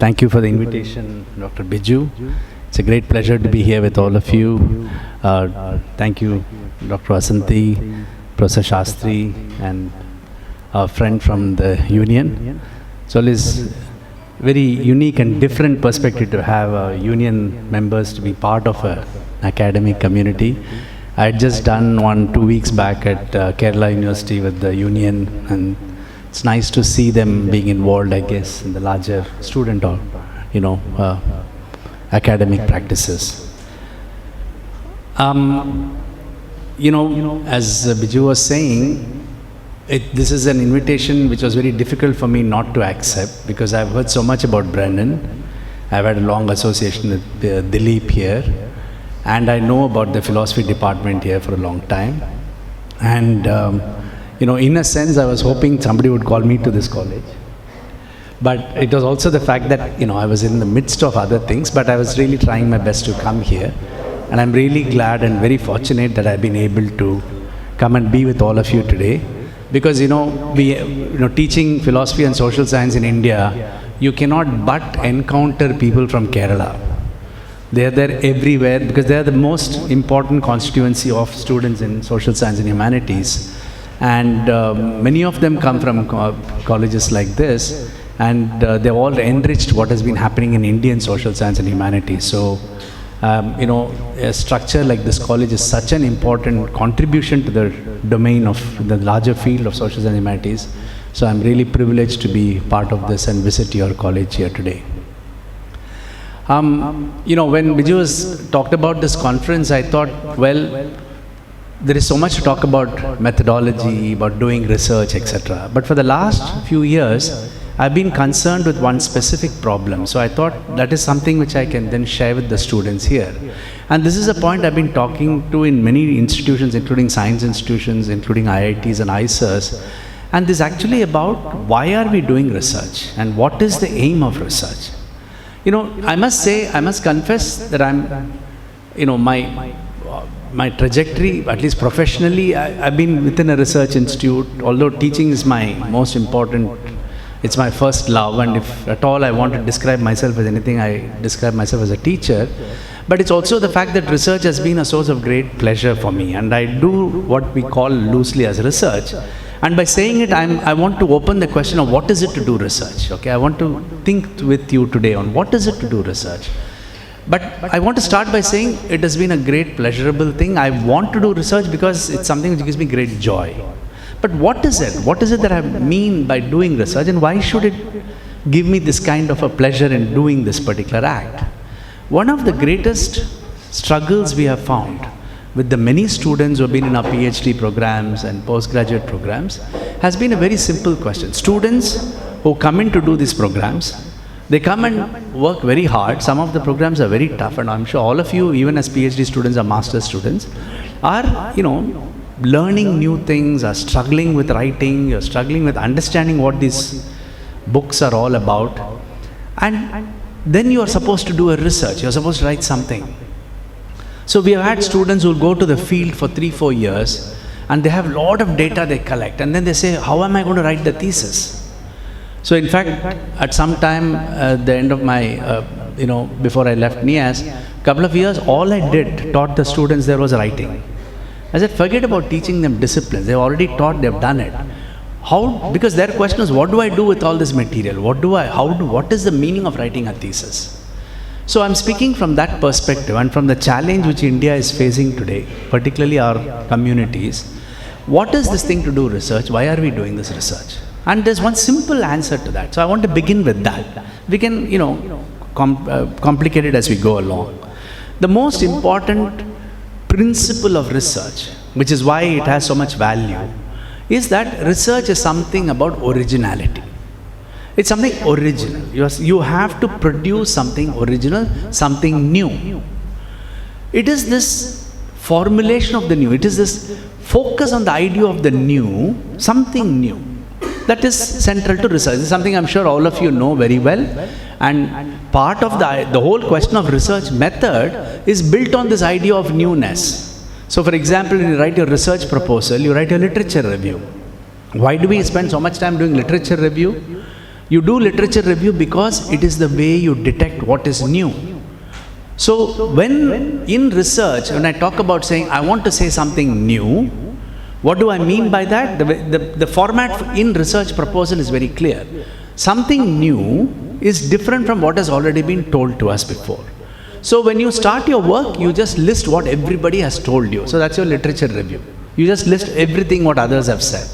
Thank you for the invitation, Dr. Biju. It's a great pleasure to be here with all of you. Thank you, Dr. Vasanthi, Professor Shastri, and our friend from the union. So it is very unique and different perspective to have union members to be part of an academic community. I had just done one 2 weeks back at Kerala University with the union, and it's nice to see them being involved, I guess, in the larger student or, academic practices. As Biju was saying, this is an invitation which was very difficult for me not to accept, because I've heard so much about Brennen. I've had a long association with Dilip here, and I know about the philosophy department here for a long time. And in a sense, I was hoping somebody would call me to this college. But it was also the fact that, I was in the midst of other things, but I was really trying my best to come here. And I'm really glad and very fortunate that I've been able to come and be with all of you today. Because, teaching philosophy and social science in India, you cannot but encounter people from Kerala. They are there everywhere because they are the most important constituency of students in social science and humanities. And many of them come from colleges like this, and they've all enriched what has been happening in Indian social science and humanities. So, a structure like this college is such an important contribution to the domain of the larger field of social science and humanities. So I'm really privileged to be part of this and visit your college here today. When Biju talked about this conference, I thought, well, there is so much to talk about methodology, about doing research, etc. But for the last few years, I've been concerned with one specific problem. So I thought that is something which I can then share with the students here. And this is a point I've been talking to in many institutions, including science institutions, including IITs and ISERs. And this is actually about why are we doing research and what is the aim of research. I must confess that my trajectory, at least professionally, I've been within a research institute, although teaching is my most important, it's my first love, and if at all I want to describe myself as anything, I describe myself as a teacher. But it's also the fact that research has been a source of great pleasure for me, and I do what we call loosely as research. And by saying it, I want to open the question of what is it to do research. Okay, I want to think with you today on what is it to do research. But I want to start by saying it has been a great pleasurable thing. I want to do research because it's something which gives me great joy. But what is it? What is it that I mean by doing research, and why should it give me this kind of a pleasure in doing this particular act? One of the greatest struggles we have found with the many students who have been in our PhD programs and postgraduate programs has been a very simple question. Students who come in to do these programs, they come and work very hard. Some of the programs are very tough, and I'm sure all of you, even as PhD students or master's students, are, learning new things, are struggling with writing, you're struggling with understanding what these books are all about. And then you are supposed to do a research, you're supposed to write something. So we have had students who will go to the field for 3-4 years, and they have a lot of data they collect, and then they say, how am I going to write the thesis? So in fact, at some time, at the end of my, before I left NIAS, a couple of years, all I taught the students there was writing. I said, forget about teaching them disciplines. They've already taught, they've done it. How? Because their question is, what do I do with all this material? What is the meaning of writing a thesis? So I'm speaking from that perspective and from the challenge which India is facing today, particularly our communities. What is this thing to do research? Why are we doing this research? And there's one simple answer to that. So I want to begin with that. We can, complicate it as we go along. The most important principle of research, which is why it has so much value, is that research is something about originality. It's something original. You have to produce something original, something new. It is this formulation of the new. It is this focus on the idea of the new, something new. That is central to research. This is something I'm sure all of you know very well. And part of the whole question of research method is built on this idea of newness. So for example, when you write your research proposal, you write a literature review. Why do we spend so much time doing literature review? You do literature review because it is the way you detect what is new. So when in research, when I talk about saying I want to say something new, what do I mean by that? The format in research proposal is very clear. Something new is different from what has already been told to us before. So when you start your work, you just list what everybody has told you. So that's your literature review. You just list everything what others have said.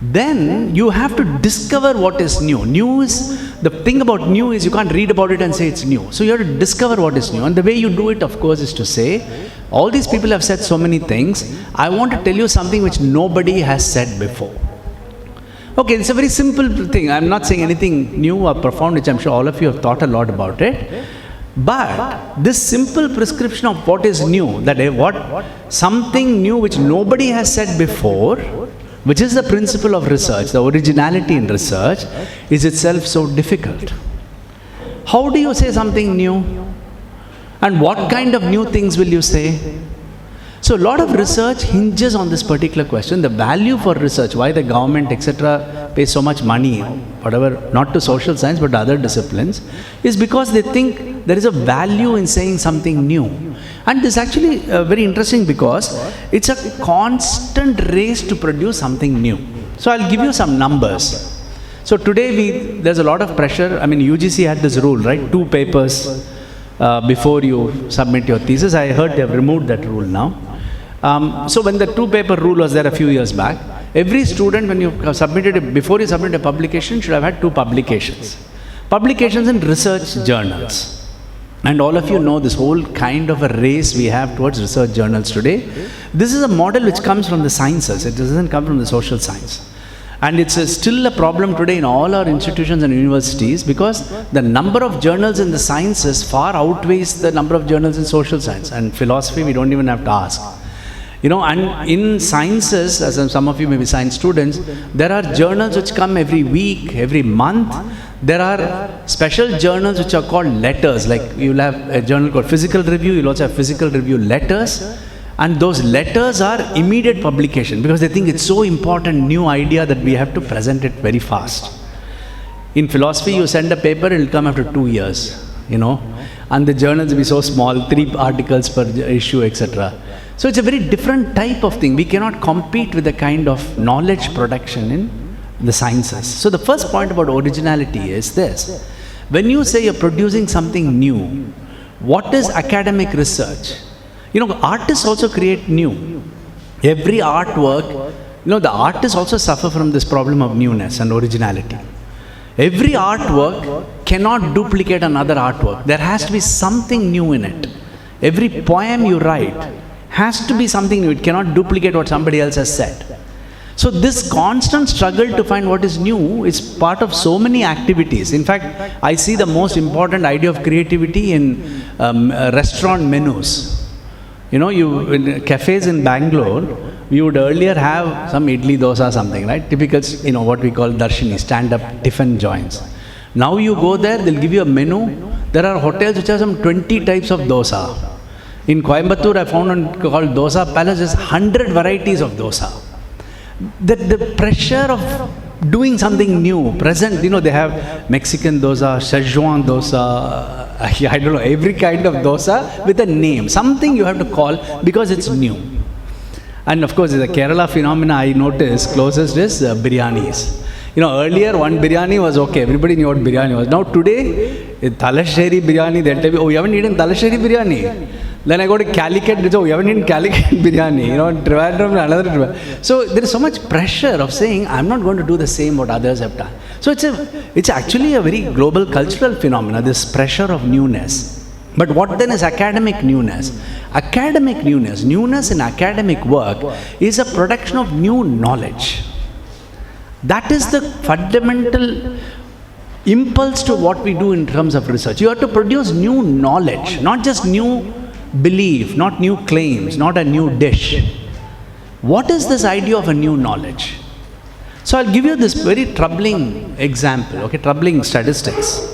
Then you have to discover what is new. New is, the thing about new is you can't read about it and say it's new. So you have to discover what is new. And the way you do it, of course, is to say, all these people have said so many things. I want to tell you something which nobody has said before. Okay, it's a very simple thing. I'm not saying anything new or profound, which I'm sure all of you have thought a lot about it. But this simple prescription of what is new, that something new which nobody has said before, which is the principle of research, the originality in research, is itself so difficult. How do you say something new? And what kind of new things will you say? So a lot of research hinges on this particular question. The value for research, why the government, etc., pays so much money, whatever, not to social science but to other disciplines, is because they think there is a value in saying something new. And this is actually very interesting because it's a constant race to produce something new. So I'll give you some numbers. So today there's a lot of pressure. I mean, UGC had this rule, right? 2 papers before you submit your thesis. I heard they have removed that rule now. So when the 2-paper rule was there a few years back, every student, when you submitted, before you submit a publication, should have had 2 publications. Publications in research journals. And all of you know this whole kind of a race we have towards research journals today. This is a model which comes from the sciences. It doesn't come from the social science. And it's still a problem today in all our institutions and universities because the number of journals in the sciences far outweighs the number of journals in social science. And philosophy, we don't even have to ask. You know, and in sciences, as some of you may be science students, there are journals which come every week, every month. There are special journals which are called letters, like you'll have a journal called Physical Review, you'll also have Physical Review letters, and those letters are immediate publication because they think it's so important, new idea that we have to present it very fast. In philosophy, you send a paper, it'll come after 2 years, you know, and the journals will be so small, 3 articles per issue, etc. So it's a very different type of thing. We cannot compete with the kind of knowledge production in the sciences. So the first point about originality is this. When you say you're producing something new, what is academic research? You know, artists also create new. Every artwork, you know, the artists also suffer from this problem of newness and originality. Every artwork cannot duplicate another artwork. There has to be something new in it. Every poem you write has to be something new. It cannot duplicate what somebody else has said. So this constant struggle to find what is new is part of so many activities. In fact, I see the most important idea of creativity in restaurant menus. You know, in cafes in Bangalore, we would earlier have some idli dosa something, right? Typical, you know, what we call darshini, stand-up tiffin joints. Now you go there, they'll give you a menu. There are hotels which have some 20 types of dosa. In Coimbatore, I found one called Dosa Palace, there's 100 varieties of dosa. The pressure of doing something new, present, you know, they have Mexican dosa, Szechuan dosa, I don't know, every kind of dosa with a name. Something you have to call because it's new. And of course, the Kerala phenomena I noticed closest is biryanis. You know, earlier one biryani was okay, everybody knew what biryani was. Now today, Thalassery biryani, they'll tell me, oh, you haven't eaten Thalassery biryani? Then I go to Calicut, they say, oh, you haven't eaten Calicut biryani, you know, Trivandrum, another Trivandrum. So there is so much pressure of saying, I'm not going to do the same what others have done. So it's actually a very global cultural phenomena, this pressure of newness. But what then is academic newness? Academic newness, newness in academic work is a production of new knowledge. That is the fundamental impulse to what we do in terms of research. You have to produce new knowledge, not just new belief, not new claims, not a new dish. What is this idea of a new knowledge? So I'll give you this very troubling example, okay, troubling statistics.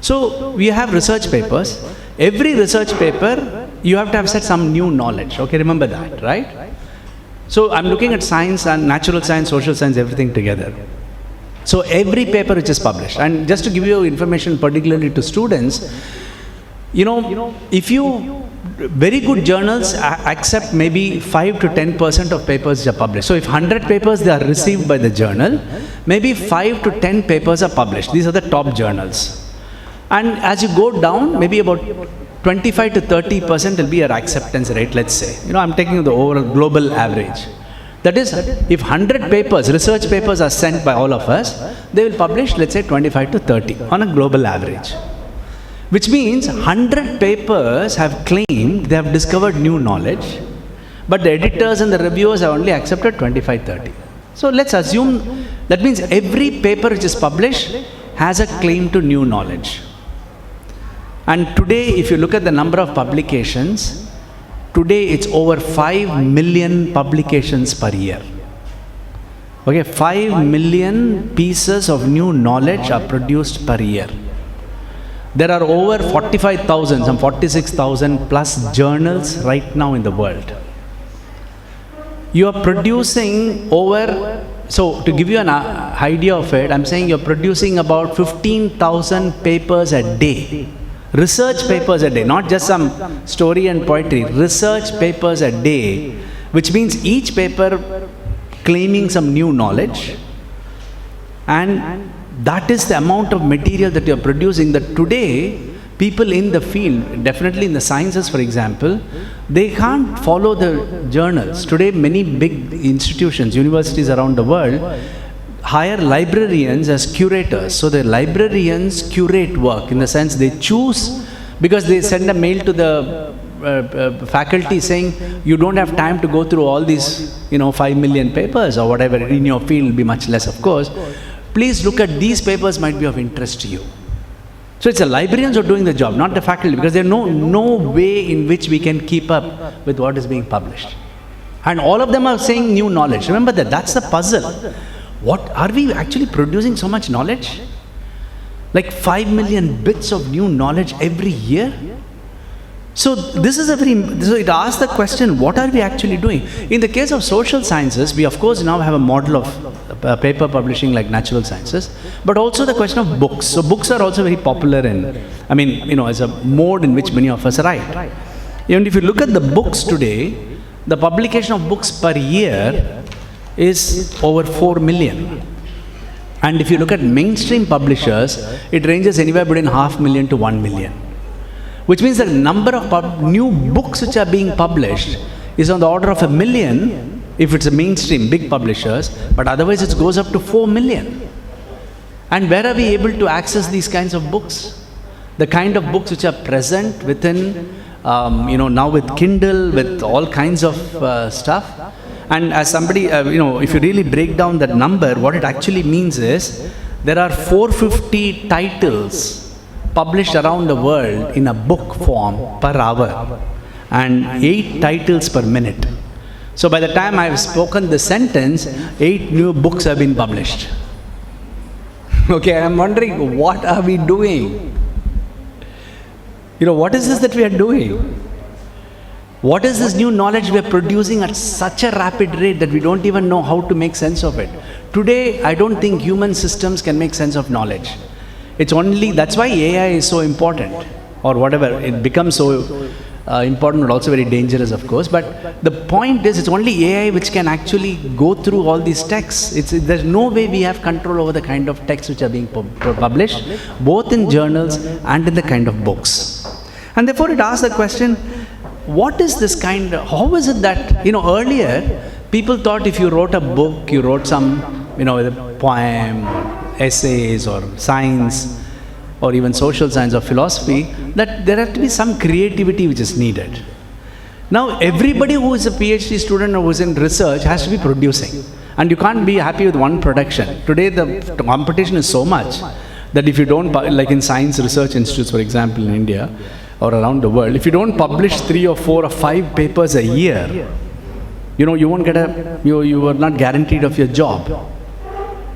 So we have research papers. Every research paper, you have to have set some new knowledge, okay, remember that, right? So I'm looking at science and natural science, social science, everything together. So every paper which is published, and just to give you information particularly to students, if you, very good journals accept maybe 5 to 10% of papers which are published. So if 100 papers they are received by the journal, maybe 5 to 10 papers are published. These are the top journals. And as you go down, maybe about 25 to 30% will be your acceptance rate, let's say. I'm taking the overall global average. That is, if 100 papers, research papers are sent by all of us, they will publish, let's say, 25 to 30 on a global average. Which means 100 papers have claimed they have discovered new knowledge, but the editors and the reviewers have only accepted 25-30. So let's assume that means every paper which is published has a claim to new knowledge. And today, if you look at the number of publications, today it's over 5 million publications per year. Okay, 5 million pieces of new knowledge are produced per year. There are over 45,000, some 46,000 plus journals right now in the world. You are producing over, so to give you an idea of it, I'm saying you're producing about 15,000 papers a day. Research papers a day, not just some story and poetry, research papers a day, which means each paper claiming some new knowledge. And that is the amount of material that you're producing, that today people in the field, definitely in the sciences for example, they can't follow the journals. Today many big institutions, universities around the world hire librarians as curators. So the librarians curate work, in the sense they choose, because they send a mail to the faculty saying, you don't have time to go through all these 5 million papers or whatever in your field, will be much less of course. Please look at these papers, might be of interest to you. So it's the librarians who are doing the job, not the faculty, because there's no way in which we can keep up with what is being published. And all of them are saying new knowledge. Remember that, that's the puzzle. What, are we actually producing so much knowledge? Like 5 million bits of new knowledge every year? So this is so it asks the question, what are we actually doing? In the case of social sciences, we of course now have a model of paper publishing like natural sciences, but also the question of books. So books are also very popular as a mode in which many of us write. Even if you look at the books today, the publication of books per year is over 4 million. And if you look at mainstream publishers, it ranges anywhere between 500,000 to 1 million. Which means the number of new books which are being published is on the order of 1 million, if it's a mainstream, big publishers, but otherwise it goes up to 4 million. And where are we able to access these kinds of books? The kind of books which are present within, now with Kindle, with all kinds of stuff. And as somebody, if you really break down that number, what it actually means is, there are 450 titles published around the world in a book form per hour, and 8 titles per minute. So by the time I've spoken the sentence, 8 new books have been published. Okay, I'm wondering, what are we doing? What is this that we are doing? What is this new knowledge we are producing at such a rapid rate that we don't even know how to make sense of it? Today, I don't think human systems can make sense of knowledge. It's only, that's why AI is so important, or whatever. It becomes so important, but also very dangerous, of course. But the point is, it's only AI which can actually go through all these texts. There's no way we have control over the kind of texts which are being published, both in journals and in the kind of books. And therefore, it asks the question, what is this kind of, how is it that, earlier, people thought if you wrote a book, you wrote some, a poem, or essays, or science, or even social science or philosophy, that there had to be some creativity which is needed. Now, everybody who is a PhD student or who is in research has to be producing. And you can't be happy with one production. Today, the competition is so much that if you don't, like in science research institutes, for example, in India, or around the world, if you don't publish 3 or 4 or 5 papers a year, you won't get you are not guaranteed of your job.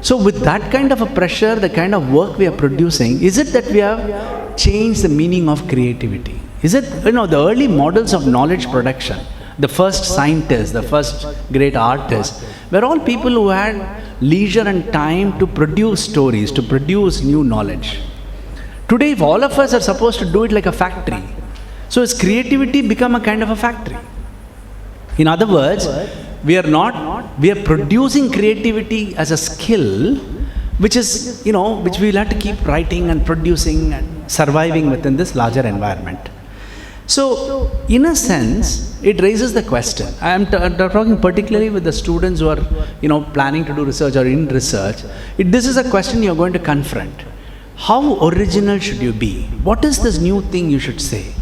So with that kind of a pressure, the kind of work we are producing, is it that we have changed the meaning of creativity? Is it, the early models of knowledge production, the first scientists, the first great artists, were all people who had leisure and time to produce stories, to produce new knowledge. Today, if all of us are supposed to do it like a factory, so has creativity become a kind of a factory? In other words, we are producing creativity as a skill, which is, which we'll have to keep writing and producing and surviving within this larger environment. So, in a sense, it raises the question. I am talking particularly with the students who are, planning to do research or in research. This is a question you're going to confront. How original should you be? What is this new thing you should say?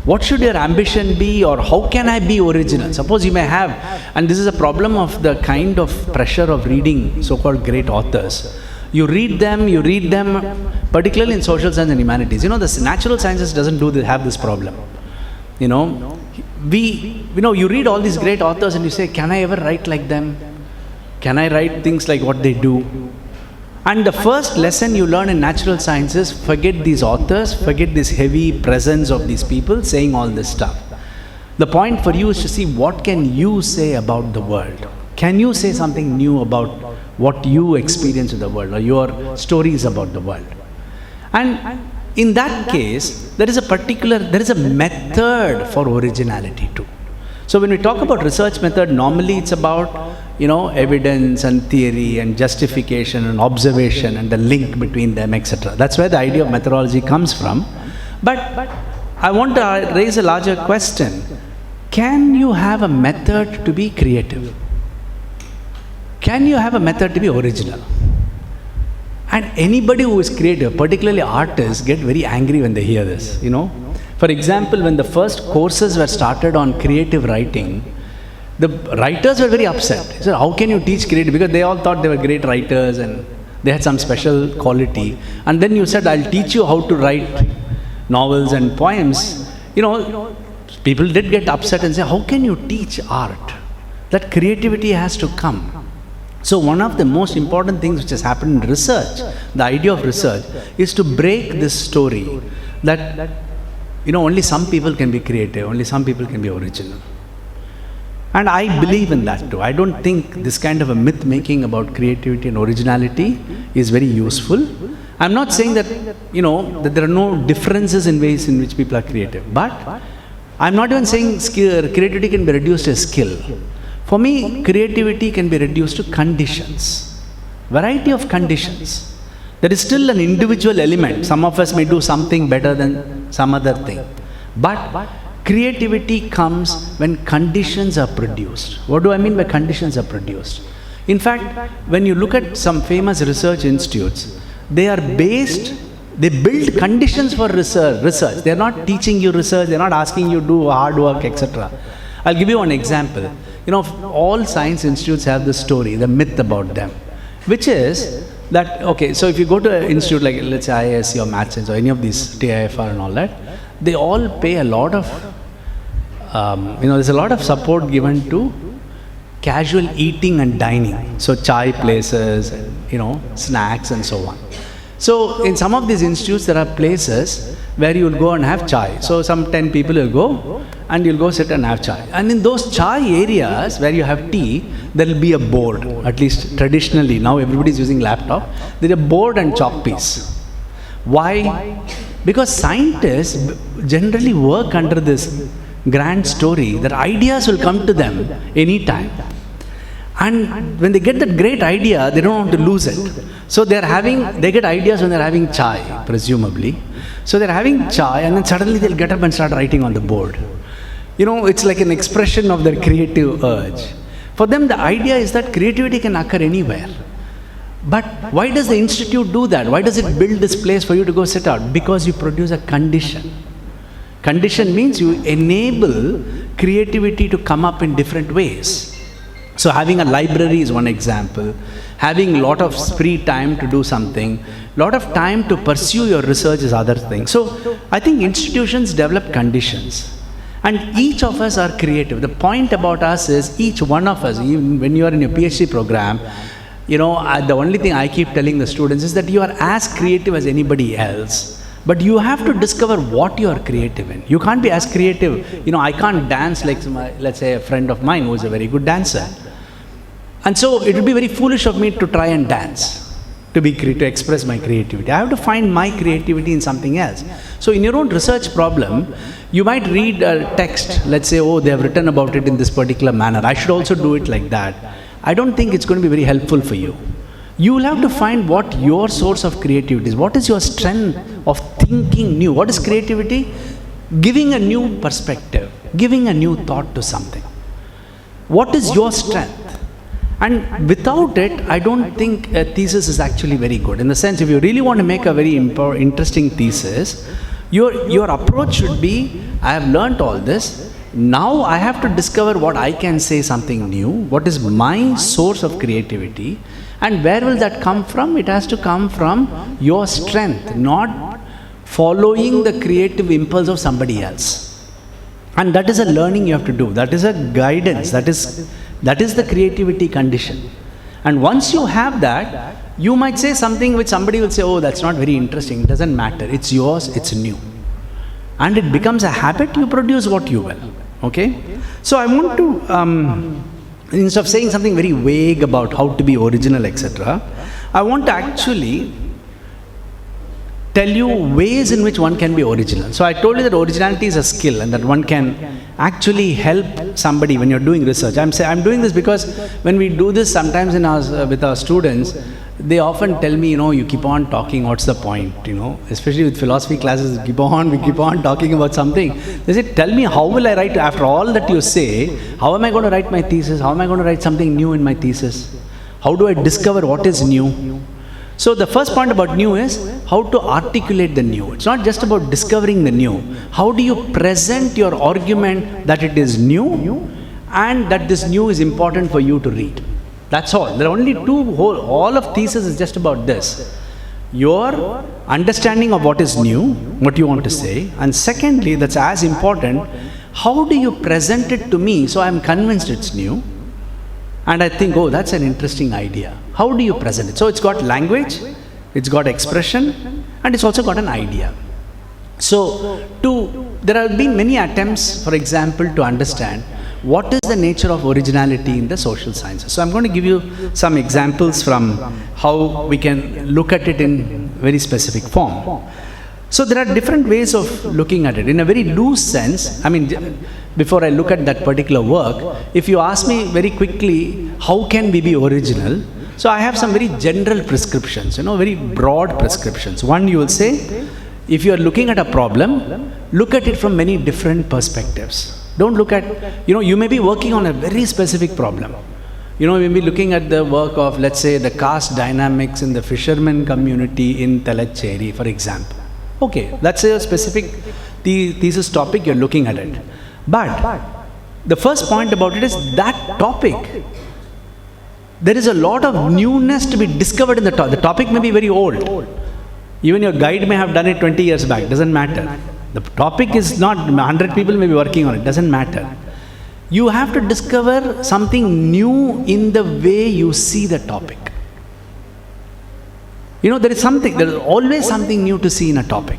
What should your ambition be, or how can I be original? Suppose you may have, and this is a problem of the kind of pressure of reading so-called great authors. You read them, particularly in social science and humanities. The natural sciences doesn't have this problem. You read all these great authors and you say, can I ever write like them? Can I write things like what they do? And the first lesson you learn in natural sciences, forget these authors, forget this heavy presence of these people saying all this stuff. The point for you is to see what can you say about the world. Can you say something new about what you experience in the world, or your stories about the world? And in that case, there is a method for originality too. So when we talk about research method, normally it's about, evidence and theory and justification and observation and the link between them, etc. That's where the idea of methodology comes from. But I want to raise a larger question. Can you have a method to be creative? Can you have a method to be original? And anybody who is creative, particularly artists, get very angry when they hear this, For example, when the first courses were started on creative writing, the writers were very upset. They said, how can you teach creative? Because they all thought they were great writers and they had some special quality. And then you said, I'll teach you how to write novels and poems. People did get upset and say, how can you teach art? That creativity has to come. So one of the most important things which has happened in research, the idea of research, is to break this story that only some people can be creative, only some people can be original. And I believe in that too. I don't think this kind of a myth making about creativity and originality is very useful. I'm not saying that, that there are no differences in ways in which people are creative. But I'm not even saying creativity can be reduced to a skill. For me, creativity can be reduced to conditions. Variety of conditions. There is still an individual element. Some of us may do something better than some other thing. But creativity comes when conditions are produced. What do I mean by conditions are produced? In fact, when you look at some famous research institutes, they build conditions for research. They are not teaching you research, they are not asking you to do hard work, etc. I'll give you one example. All science institutes have this story, the myth about them, which is that, so if you go to an institute like, let's say IISc or Maths Science or any of these, TIFR and all that, they all pay a lot of, there's a lot of support given to casual eating and dining. So chai places, snacks and so on. So in some of these institutes, there are places where you will go and have chai. So some 10 people will go and you'll go sit and have chai. And in those chai areas where you have tea, there will be a board, at least traditionally. Now everybody is using laptop. There is a board and chalk piece. Why? Because scientists generally work under this grand story that ideas will come to them anytime. And when they get that great idea, they don't want to lose it. So they get ideas when they're having chai, presumably. So they're having chai and then suddenly they'll get up and start writing on the board. It's like an expression of their creative urge. For them, the idea is that creativity can occur anywhere. But why does the institute do that? Why does it build this place for you to go sit out? Because you produce a condition. Condition means you enable creativity to come up in different ways. So having a library is one example. Having a lot of free time to do something, lot of time to pursue your research is other things. So I think institutions develop conditions. And each of us are creative. The point about us is each one of us, even when you are in your PhD program, the only thing I keep telling the students is that you are as creative as anybody else. But you have to discover what you are creative in. You can't be as creative. I can't dance like, let's say, a friend of mine who is a very good dancer. And so it would be very foolish of me to try and dance, to express my creativity. I have to find my creativity in something else. So in your own research problem, you might read a text, let's say, oh, they have written about it in this particular manner. I should also do it like that. I don't think it's going to be very helpful for you. You will have to find what your source of creativity is. What is your strength of thinking new? What is creativity? Giving a new perspective, giving a new thought to something. What is your strength? And without it, I don't think a thesis is actually very good. In the sense, if you really want to make a very interesting thesis, your approach should be, I have learnt all this. Now I have to discover what I can say something new. What is my source of creativity? And where will that come from? It has to come from your strength, not following the creative impulse of somebody else. And that is a learning you have to do. That is a guidance. That is the creativity condition. And once you have that, you might say something which somebody will say, oh, that's not very interesting. It doesn't matter. It's yours. It's new. And it becomes a habit. You produce what you will. Okay? So I want to... instead of saying something very vague about how to be original, etc., I want to actually tell you ways in which one can be original. So I told you that originality is a skill and that one can actually help somebody when you're doing research. I'm doing this because when we do this sometimes with our students, they often tell me, you keep on talking, what's the point, especially with philosophy classes, we keep on talking about something. They say, tell me, how will I write, after all that you say, how am I going to write my thesis? How am I going to write something new in my thesis? How do I discover what is new? So the first point about new is how to articulate the new. It's not just about discovering the new. How do you present your argument that it is new and that this new is important for you to read? That's all. There are only all of thesis is just about this. Your understanding of what is new, what you want to say, and secondly, that's as important, how do you present it to me so I'm convinced it's new? And I think, oh, that's an interesting idea. How do you present it? So it's got language, it's got expression, and it's also got an idea. So there have been many attempts, for example, to understand what is the nature of originality in the social sciences. So I'm going to give you some examples from how we can look at it in very specific form. So there are different ways of looking at it. In a very loose sense, before I look at that particular work, if you ask me very quickly, how can we be original? So I have some very general prescriptions, very broad prescriptions. One, you will say, if you are looking at a problem, look at it from many different perspectives. Don't look at, you may be working on a very specific problem. You may be looking at the work of, let's say, the caste dynamics in the fishermen community in Thalassery, for example. Okay, that's a specific thesis topic, you're looking at it. But the first point about it is that topic. There is a lot of newness to be discovered in the topic. The topic may be very old. Even your guide may have done it 20 years back, doesn't matter. The topic is not, 100 people may be working on it, doesn't matter. You have to discover something new in the way you see the topic. There is always something new to see in a topic.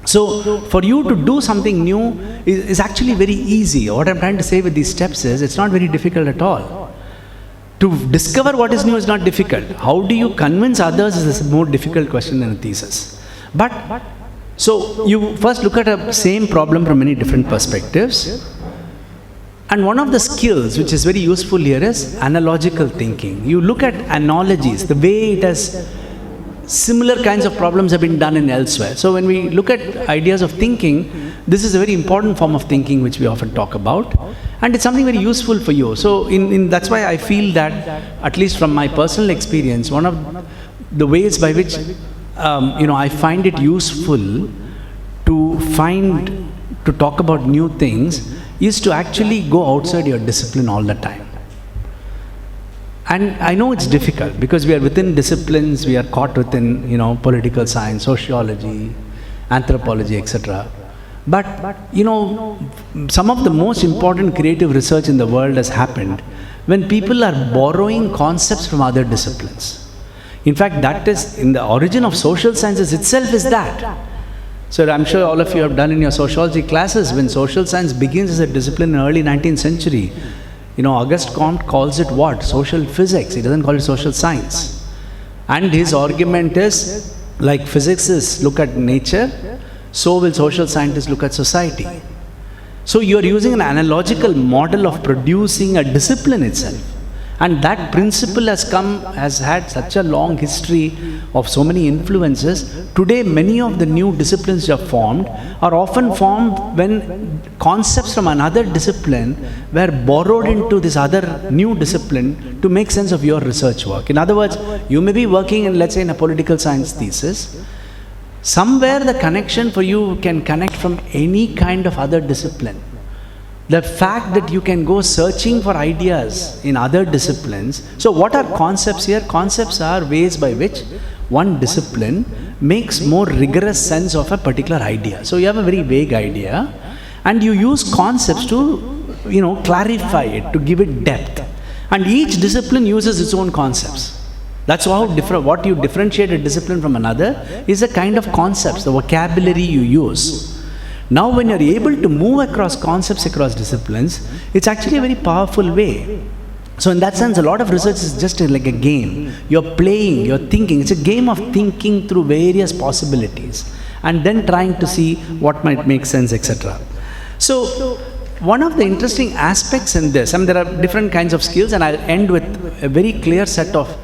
So, for you to do something new is actually very easy. What I'm trying to say with these steps is, it's not very difficult at all. To discover what is new is not difficult. How do you convince others is a more difficult question than a thesis. So you first look at a same problem from many different perspectives. And one of the skills which is very useful here is analogical thinking. You look at analogies, the way it has similar kinds of problems have been done in elsewhere. So when we look at ideas of thinking, this is a very important form of thinking which we often talk about. And it's something very useful for you. So that's why I feel that, at least from my personal experience, one of the ways by which I find it useful to talk about new things is to actually go outside your discipline all the time. And I know it's difficult because we are within disciplines, we are caught within, political science, sociology, anthropology, etc. But, some of the most important creative research in the world has happened when people are borrowing concepts from other disciplines. In fact, that is in the origin of social sciences itself is that. So I'm sure all of you have done in your sociology classes, when social science begins as a discipline in the early 19th century, Auguste Comte calls it what? Social physics. He doesn't call it social science. And his argument is, like physicists look at nature, so will social scientists look at society. So you are using an analogical model of producing a discipline itself. And that principle has had such a long history of so many influences. Today, many of the new disciplines which are formed are often formed when concepts from another discipline were borrowed into this other new discipline to make sense of your research work. In other words, you may be working in, let's say, in a political science thesis. Somewhere the connection for you can connect from any kind of other discipline. The fact that you can go searching for ideas in other disciplines. So what are concepts here? Concepts are ways by which one discipline makes more rigorous sense of a particular idea. So you have a very vague idea and you use concepts to, clarify it, to give it depth. And each discipline uses its own concepts. That's how what you differentiate a discipline from another is a kind of concepts, the vocabulary you use. Now when you're able to move across concepts, across disciplines, it's actually a very powerful way. So in that sense, a lot of research is just like a game. You're playing, you're thinking. It's a game of thinking through various possibilities and then trying to see what might make sense, etc. So one of the interesting aspects in this, there are different kinds of skills, and I'll end with a very clear set of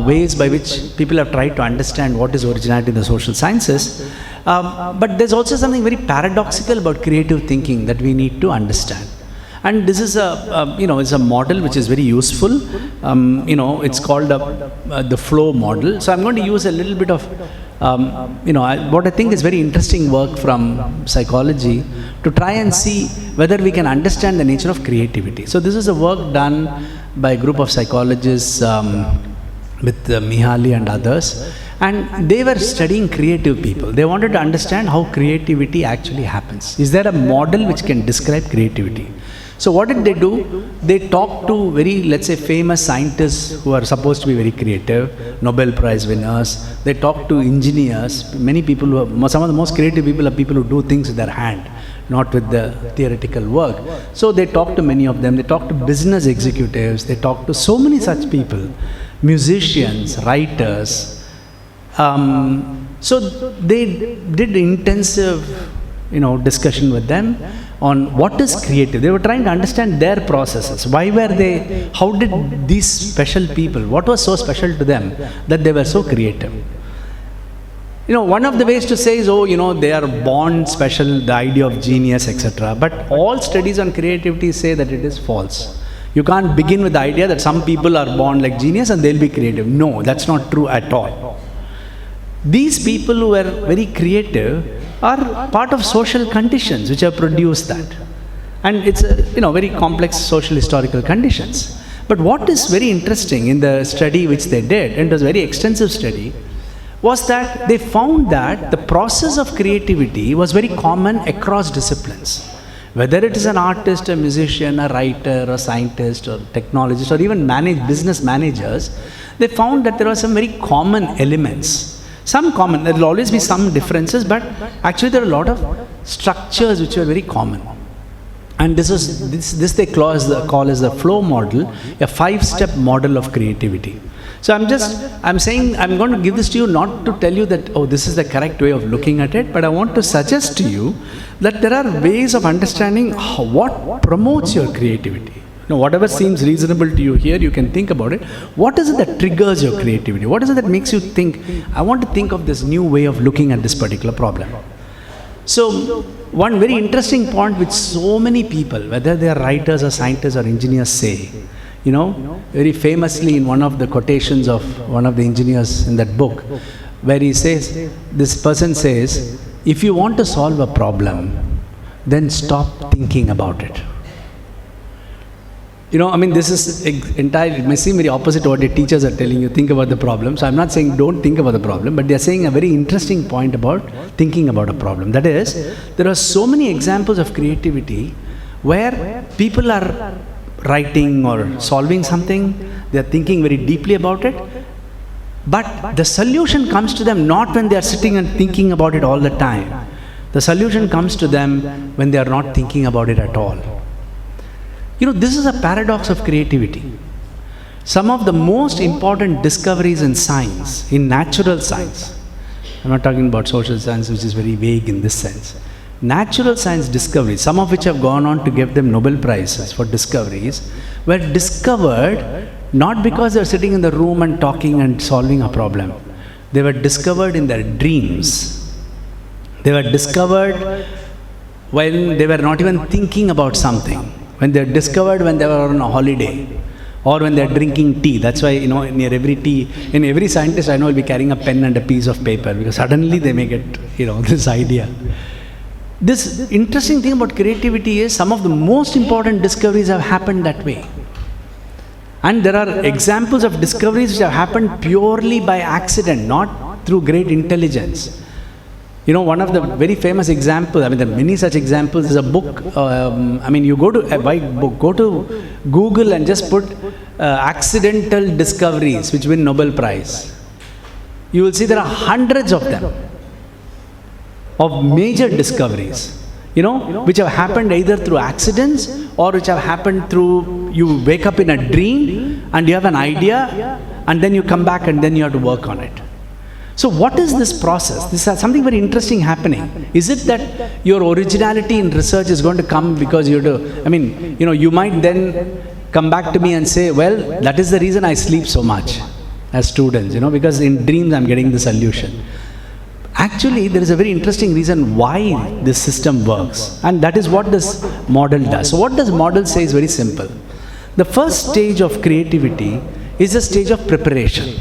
ways by which people have tried to understand what is originality in the social sciences. But there's also something very paradoxical about creative thinking that we need to understand. And this is it's a model which is very useful. It's called the flow model. So I'm going to use a little bit of, what I think is very interesting work from psychology to try and see whether we can understand the nature of creativity. So this is a work done by a group of psychologists with Mihaly and others. And they were studying creative people. They wanted to understand how creativity actually happens. Is there a model which can describe creativity? So what did they do? They talked to very, let's say, famous scientists who are supposed to be very creative, Nobel Prize winners. They talked to engineers, many people some of the most creative people are people who do things with their hand, not with the theoretical work. So they talked to many of them. They talked to business executives. They talked to so many such people, musicians, writers. So they did intensive, discussion with them on what is creative. They were trying to understand their processes. How did these special people, what was so special to them that they were so creative? One of the ways to say is, they are born special, the idea of genius, etc. But all studies on creativity say that it is false. You can't begin with the idea that some people are born like genius and they'll be creative. No, that's not true at all. These people who are very creative are part of social conditions which have produced that. And it's very complex social historical conditions. But what is very interesting in the study which they did, and it was a very extensive study, was that they found that the process of creativity was very common across disciplines. Whether it is an artist, a musician, a writer, a scientist, or technologist, or even business managers, they found that there were some very common elements. There will always be some differences, but actually there are a lot of structures which are very common. And this they call as the flow model, a 5-step model of creativity. So I'm saying, I'm going to give this to you not to tell you that, this is the correct way of looking at it, but I want to suggest to you that there are ways of understanding what promotes your creativity. Whatever seems reasonable to you here, you can think about it. What is it that triggers your creativity? What is it that makes you think, I want to think of this new way of looking at this particular problem? So, one very interesting point which so many people, whether they are writers or scientists or engineers, say, very famously in one of the quotations of one of the engineers in that book, where this person says, if you want to solve a problem, then stop thinking about it. This is entirely, it may seem very opposite to what the teachers are telling you, think about the problem. So I'm not saying don't think about the problem, but they're saying a very interesting point about thinking about a problem. That is, there are so many examples of creativity where people are writing or solving something, they're thinking very deeply about it, But the solution comes to them not when they are sitting and thinking about it all the time. The solution comes to them when they are not thinking about it at all. This is a paradox of creativity. Some of the most important discoveries in science, in natural science, I'm not talking about social science, which is very vague in this sense. Natural science discoveries, some of which have gone on to give them Nobel Prizes for discoveries, were discovered not because they were sitting in the room and talking and solving a problem. They were discovered in their dreams. They were discovered when they were not even thinking about something. When they were discovered when they were on a holiday, or when they are drinking tea. That's why, near every tea, in every scientist I know will be carrying a pen and a piece of paper, because suddenly they may get, this idea. This interesting thing about creativity is some of the most important discoveries have happened that way. And there are examples of discoveries which have happened purely by accident, not through great intelligence. One of the very famous examples, there are many such examples, is a book. You go to Google and just put accidental discoveries which win Nobel Prize. You will see there are hundreds of them, of major discoveries, which have happened either through accidents or which have happened through, you wake up in a dream and you have an idea and then you come back and then you have to work on it. So what is this process? This is something very interesting happening. Is it that your originality in research is going to come because you you might then come back to me and say, well, that is the reason I sleep so much as students, because in dreams I'm getting the solution. Actually, there is a very interesting reason why this system works, and that is what this model does. So what this model say is very simple. The first stage of creativity is a stage of preparation,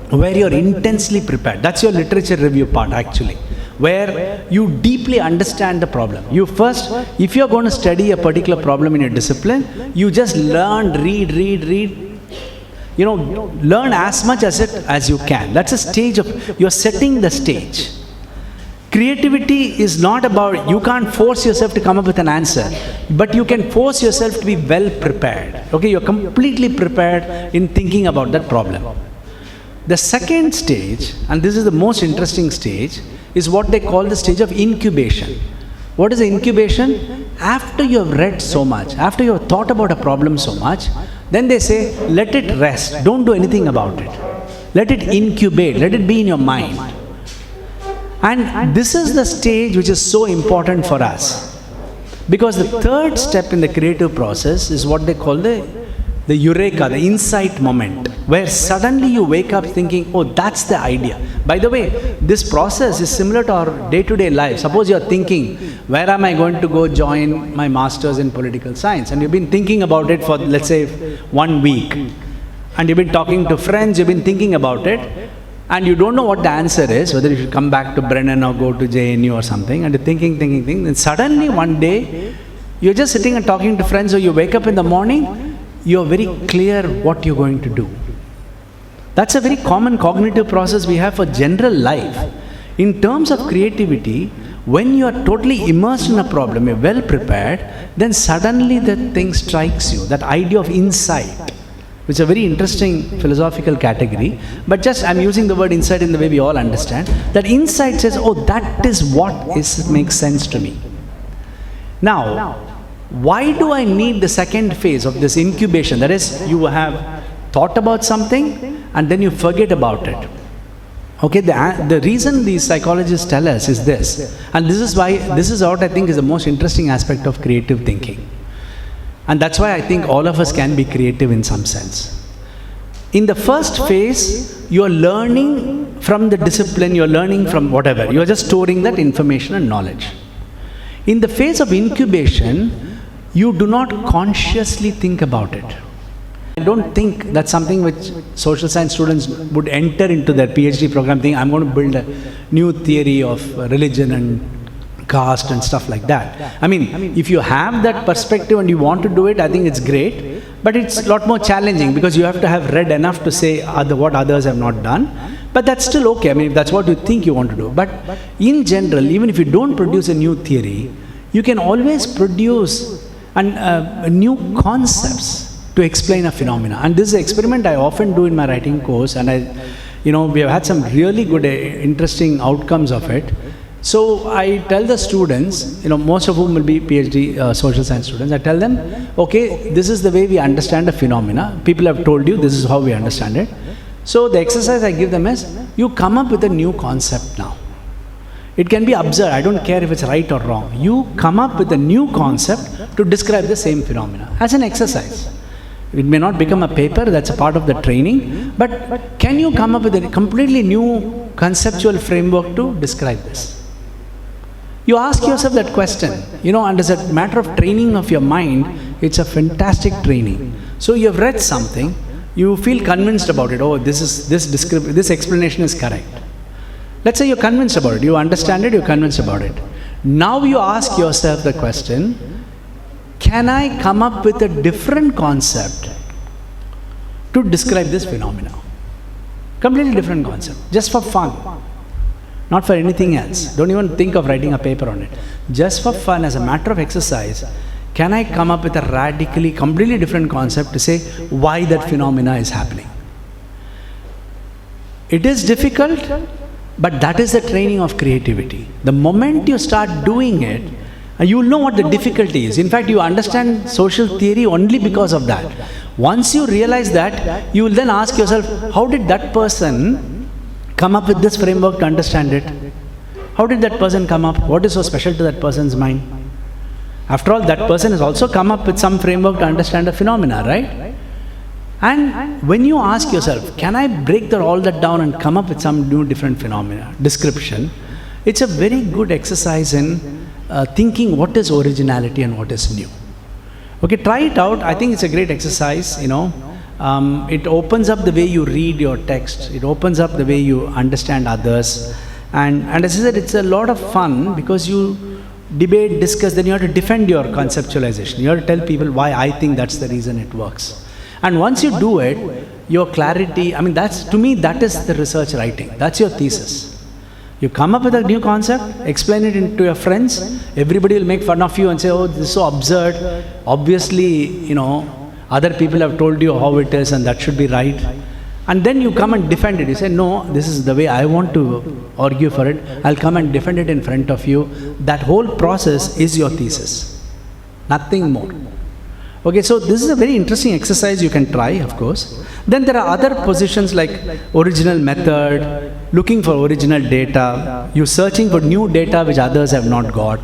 where you are intensely prepared. That's your literature review part, actually, where you deeply understand the problem. You first, if you're going to study a particular problem in your discipline, you just learn, read, learn as much as you can. That's a stage of, you're setting the stage. Creativity is not about, you can't force yourself to come up with an answer, but you can force yourself to be well prepared. Okay, you're completely prepared in thinking about that problem. The second stage, and this is the most interesting stage, is what they call the stage of incubation. What is the incubation? After you have read so much, after you have thought about a problem so much, then they say, let it rest, don't do anything about it. Let it incubate, let it be in your mind. And this is the stage which is so important for us. Because the third step in the creative process is what they call the eureka, the insight moment, where suddenly you wake up thinking, oh, that's the idea. By the way, this process is similar to our day-to-day life. Suppose you're thinking, where am I going to go join my master's in political science? And you've been thinking about it for, let's say, 1 week. And you've been talking to friends, you've been thinking about it, and you don't know what the answer is, whether you should come back to Brennen or go to JNU or something, and you're thinking, and suddenly one day, you're just sitting and talking to friends, or you wake up in the morning, you're very clear what you're going to do. That's a very common cognitive process we have for general life. In terms of creativity, when you are totally immersed in a problem, you're well prepared, then suddenly that thing strikes you, that idea of insight, which is a very interesting philosophical category, but just I'm using the word insight in the way we all understand. That insight says, oh, that is what makes sense to me. Now, why do I need the second phase of this incubation? That is, you have thought about something and then you forget about it. Okay, the reason these psychologists tell us is this, and this is what I think is the most interesting aspect of creative thinking. And that's why I think all of us can be creative in some sense. In the first phase, you're learning from the discipline, you're learning from whatever, you're just storing that information and knowledge. In the phase of incubation, you do not consciously think about it. I don't think that's something which social science students would enter into their PhD program thinking, I'm going to build a new theory of religion and caste and stuff like that. I mean, if you have that perspective and you want to do it, I think it's great, but it's a lot more challenging because you have to have read enough to say what others have not done. But that's still okay, I mean, if that's what you think you want to do. But in general, even if you don't produce a new theory, you can always produce new concepts to explain a phenomena. And this is an experiment I often do in my writing course, and we have had some really good, interesting outcomes of it. So I tell the students, most of whom will be PhD social science students, I tell them, okay, this is the way we understand a phenomena. People have told you this is how we understand it. So the exercise I give them is, you come up with a new concept now. It can be absurd, I don't care if it's right or wrong. You come up with a new concept to describe the same phenomena as an exercise. It may not become a paper, that's a part of the training, but can you come up with a completely new conceptual framework to describe this? You ask yourself that question, and as a matter of training of your mind, it's a fantastic training. So you have read something, you feel convinced about it, oh, this explanation is correct. Let's say you're convinced about it, you understand it, you're convinced about it. Now you ask yourself the question, can I come up with a different concept to describe this phenomenon? Completely different concept, just for fun. Not for anything else. Don't even think of writing a paper on it. Just for fun, as a matter of exercise, can I come up with a completely different concept to say why that phenomena is happening? It is difficult, but that is the training of creativity. The moment you start doing it, you will know what the difficulty is. In fact, you understand social theory only because of that. Once you realize that, you will then ask yourself, how did that person come up with this framework to understand it? How did that person come up? What is so special to that person's mind? After all, that person has also come up with some framework to understand a phenomena, right? And when you ask yourself, can I break all that down and come up with some new different phenomena, description, it's a very good exercise in thinking what is originality and what is new. Okay, try it out. I think it's a great exercise, It opens up the way you read your text. It opens up the way you understand others. And as I said, it's a lot of fun because you debate, discuss, then you have to defend your conceptualization. You have to tell people why I think that's the reason it works. And once you do it, your clarity, to me, that is the research writing. That's your thesis. You come up with a new concept, explain it to your friends, everybody will make fun of you and say, oh, this is so absurd. Obviously, other people have told you how it is and that should be right. And then you come and defend it. You say, no, this is the way I want to argue for it. I'll come and defend it in front of you. That whole process is your thesis. Nothing more. Okay, so this is a very interesting exercise you can try, of course. Then there are other positions like original method, looking for original data, you searching for new data which others have not got,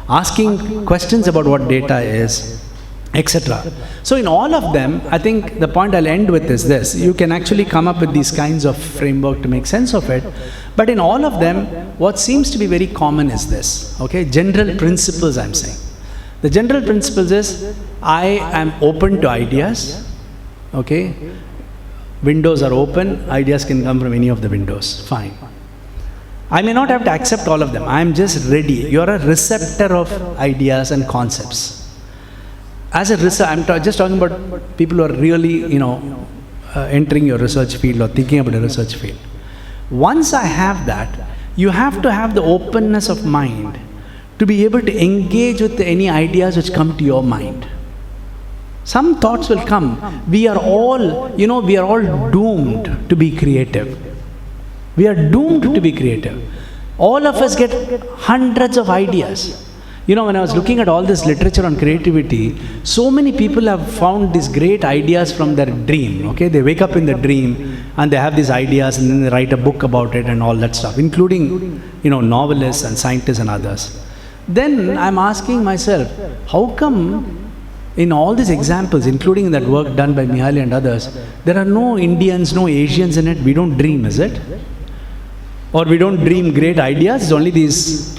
asking questions about what data is, etc. So in all of them, I think the point I'll end with is this. You can actually come up with these kinds of framework to make sense of it. But in all of them, what seems to be very common is this. Okay, general principles I'm saying. The general principles is, I am open to ideas. Okay, windows are open, ideas can come from any of the windows. Fine. I may not have to accept all of them. I am just ready. You're a receptor of ideas and concepts. As a researcher, I'm just talking about people who are really, entering your research field or thinking about a research field. Once I have that, you have to have the openness of mind to be able to engage with any ideas which come to your mind. Some thoughts will come. We are all doomed to be creative. We are doomed to be creative. All of us get hundreds of ideas. When I was looking at all this literature on creativity, so many people have found these great ideas from their dream. Okay, they wake up in the dream and they have these ideas and then they write a book about it and all that stuff, including, novelists and scientists and others. Then I'm asking myself, how come in all these examples, including that work done by Mihaly and others, there are no Indians, no Asians in it? We don't dream, is it? Or we don't dream great ideas? It's only these,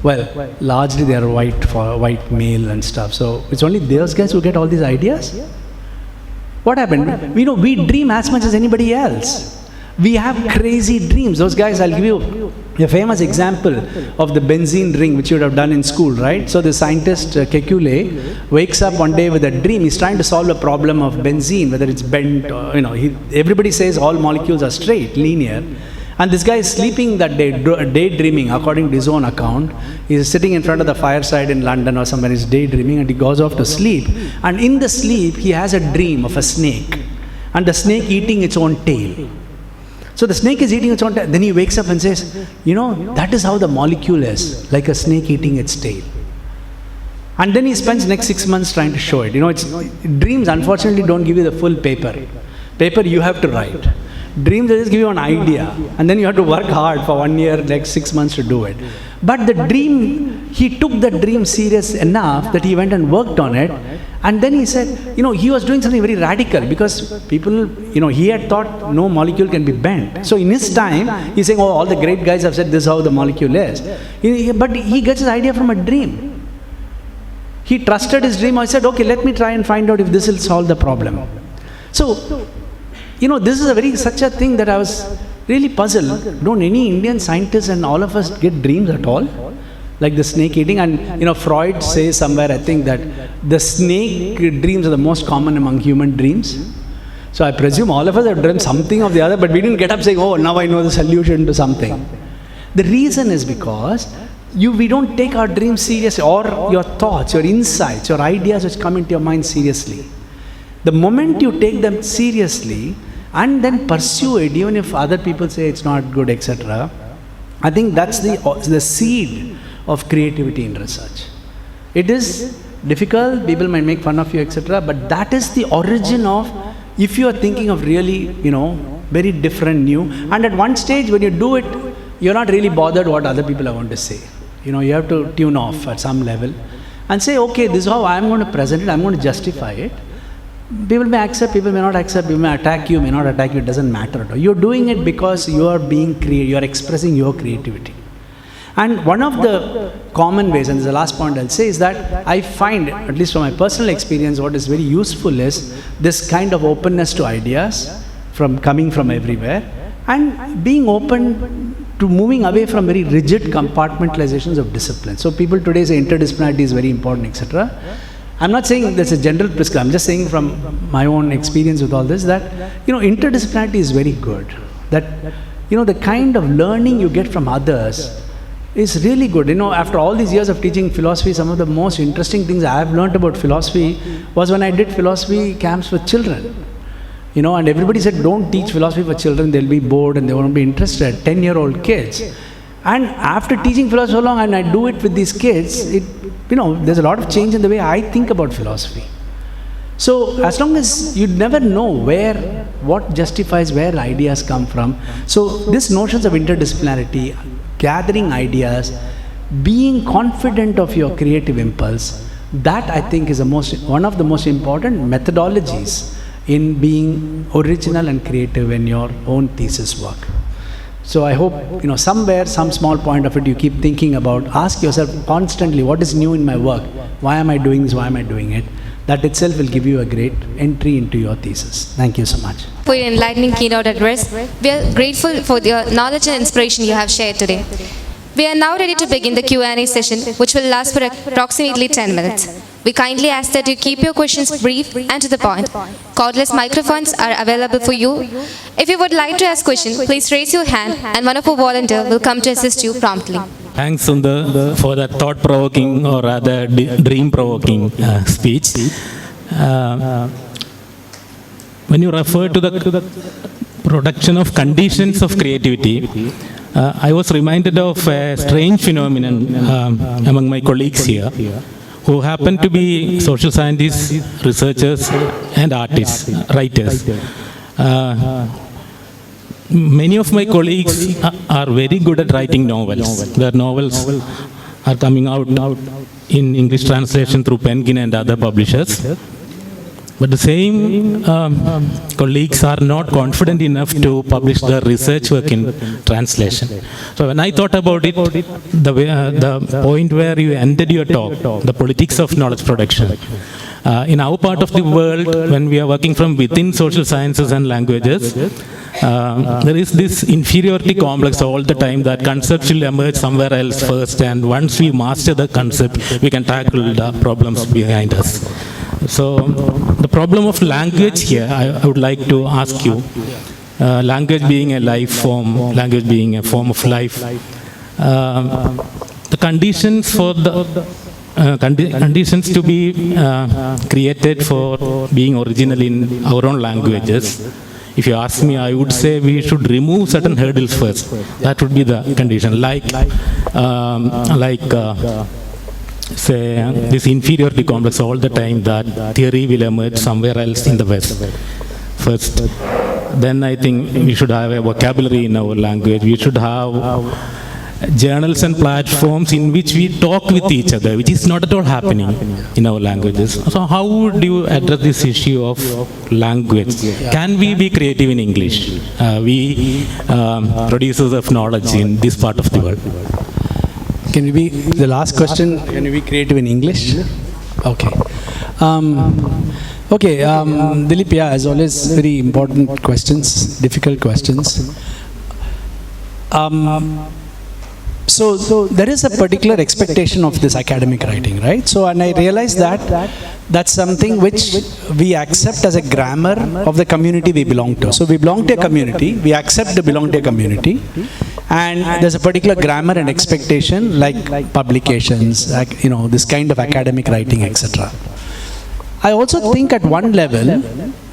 largely they are white male and stuff. So it's only those guys who get all these ideas? What happened? We dream as much as anybody else. We have crazy dreams. Those guys, I'll give you a famous example of the benzene ring, which you would have done in school, right? So the scientist, Kekule, wakes up one day with a dream. He's trying to solve a problem of benzene, whether it's bent or, everybody says all molecules are straight, linear. And this guy is sleeping that day, daydreaming, according to his own account. He's sitting in front of the fireside in London or somewhere, he's daydreaming, and he goes off to sleep. And in the sleep, he has a dream of a snake. and the snake eating its own tail. So the snake is eating its own tail. Then he wakes up and says, that is how the molecule is, like a snake eating its tail. And then he spends next 6 months trying to show it. Dreams unfortunately don't give you the full paper. Paper you have to write. Dreams, they just give you an idea, and then you have to work hard for 1 year, next 6 months to do it. But the dream, he took the dream serious enough that he went and worked on it, and then he said, he was doing something very radical, because people, he had thought no molecule can be bent. So in his time, he's saying, all the great guys have said this is how the molecule is. But he gets his idea from a dream. He trusted his dream. I said, okay, let me try and find out if this will solve the problem. So, this is such a thing that I was really puzzled. Don't any Indian scientists and all of us get dreams at all? Like the snake eating? And, Freud says somewhere, I think, that the snake dreams are the most common among human dreams. So I presume all of us have dreamt something of the other, but we didn't get up saying, now I know the solution to something. The reason is because we don't take our dreams seriously, or your thoughts, your insights, your ideas which come into your mind seriously. The moment you take them seriously and then pursue it, even if other people say it's not good, etc., I think that's the seed of creativity in research. It is difficult, people might make fun of you, etc., but that is the origin of, if you are thinking of really, very different, new, and at one stage when you do it, you're not really bothered what other people are going to say. You have to tune off at some level and say, okay, this is how I'm going to present it, I'm going to justify it. People may accept, people may not accept, people may attack you, may not attack you, it doesn't matter at all. You're doing it because you are being you're expressing your creativity. And one of the common ways, and this is the last point I'll say, is that I find, at least from my personal experience, what is very useful is this kind of openness to ideas coming from everywhere, and being open to moving away from very rigid compartmentalizations of discipline. So people today say interdisciplinarity is very important, etc. I'm not saying there's a general prescription. I'm just saying from my own experience with all this that, interdisciplinarity is very good. That, the kind of learning you get from others is really good. After all these years of teaching philosophy, some of the most interesting things I've learned about philosophy was when I did philosophy camps with children. And everybody said, don't teach philosophy for children, they'll be bored and they won't be interested. 10-year-old kids. And after teaching philosophy so long, and I do it with these kids, there's a lot of change in the way I think about philosophy. So as long as you never know what justifies where ideas come from. So these notions of interdisciplinarity, gathering ideas, being confident of your creative impulse, that I think is one of the most important methodologies in being original and creative in your own thesis work. So I hope, somewhere, some small point of it you keep thinking about. Ask yourself constantly, what is new in my work? Why am I doing this? Why am I doing it? That itself will give you a great entry into your thesis. Thank you so much. For your enlightening keynote address, we are grateful for the knowledge and inspiration you have shared today. We are now ready to begin the Q&A session, which will last for approximately 10 minutes. We kindly ask that you keep your questions brief and to the point. Cordless microphones are available for you. If you would like to ask questions, please raise your hand and one of our volunteers will come to assist you promptly. Thanks, Sundar, for that thought-provoking or rather dream-provoking speech. When you refer to the production of conditions of creativity, I was reminded of a strange phenomenon among my colleagues here, who happen to be social scientists, researchers, and artists, writers. Many of my colleagues are very good at writing novels. Their novels are coming out in English translation through Penguin and other publishers. But the same colleagues are not confident enough to publish their research work in translation. So when I thought about it, the point where you ended your talk, the politics of knowledge production, in our part of the world, when we are working from within social sciences and languages, there is this inferiority complex all the time that concepts will emerge somewhere else first, and once we master the concept, we can tackle the problems behind us. So the problem of language here, I would like to ask you, language being a life form, language being a form of life, the conditions for the conditions to be created for being original in our own languages. If you ask me, I would say we should remove certain hurdles first. That would be the condition. Say this inferiority complex all the time that theory will emerge somewhere else in the West first. Then I think we should have a vocabulary in our language. We should have journals and platforms in which we talk with each other, which is not at all happening in our languages. So how would you address this issue of language? Can we be creative in English? We producers of knowledge in this part of the world. Can we be, the last question, can we be creative in English? Okay. Dilip, as always, very important questions, difficult questions. So there is a particular expectation of this academic writing, right? So, and I realized that that's something which we accept as a grammar of the community we belong to. So we belong to a community, we accept to belong to a community, and there's a particular grammar and expectation like publications, like, this kind of academic writing, etc. I also think at one level,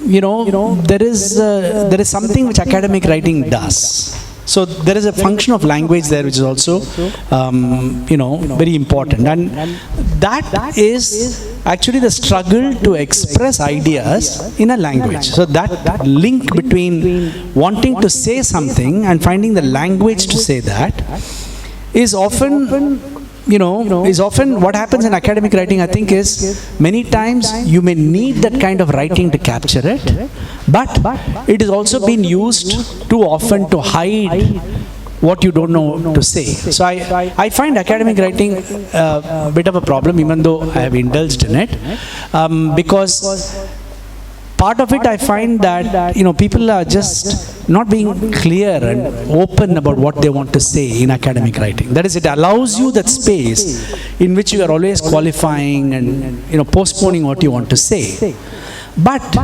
there is something which academic writing does. So there is a function of language there which is also, very important. And that is actually the struggle to express ideas in a language. So that link between wanting to say something and finding the language to say that is often what happens in academic writing, I think, is many times you may need that kind of writing to capture it, but it is also being used too often to hide what you don't know to say. So I find academic writing a bit of a problem, even though I have indulged in it, because part of it I find that people are just not being clear and open about what they want to say in academic writing. That is, it allows you that space in which you are always qualifying and postponing what you want to say. But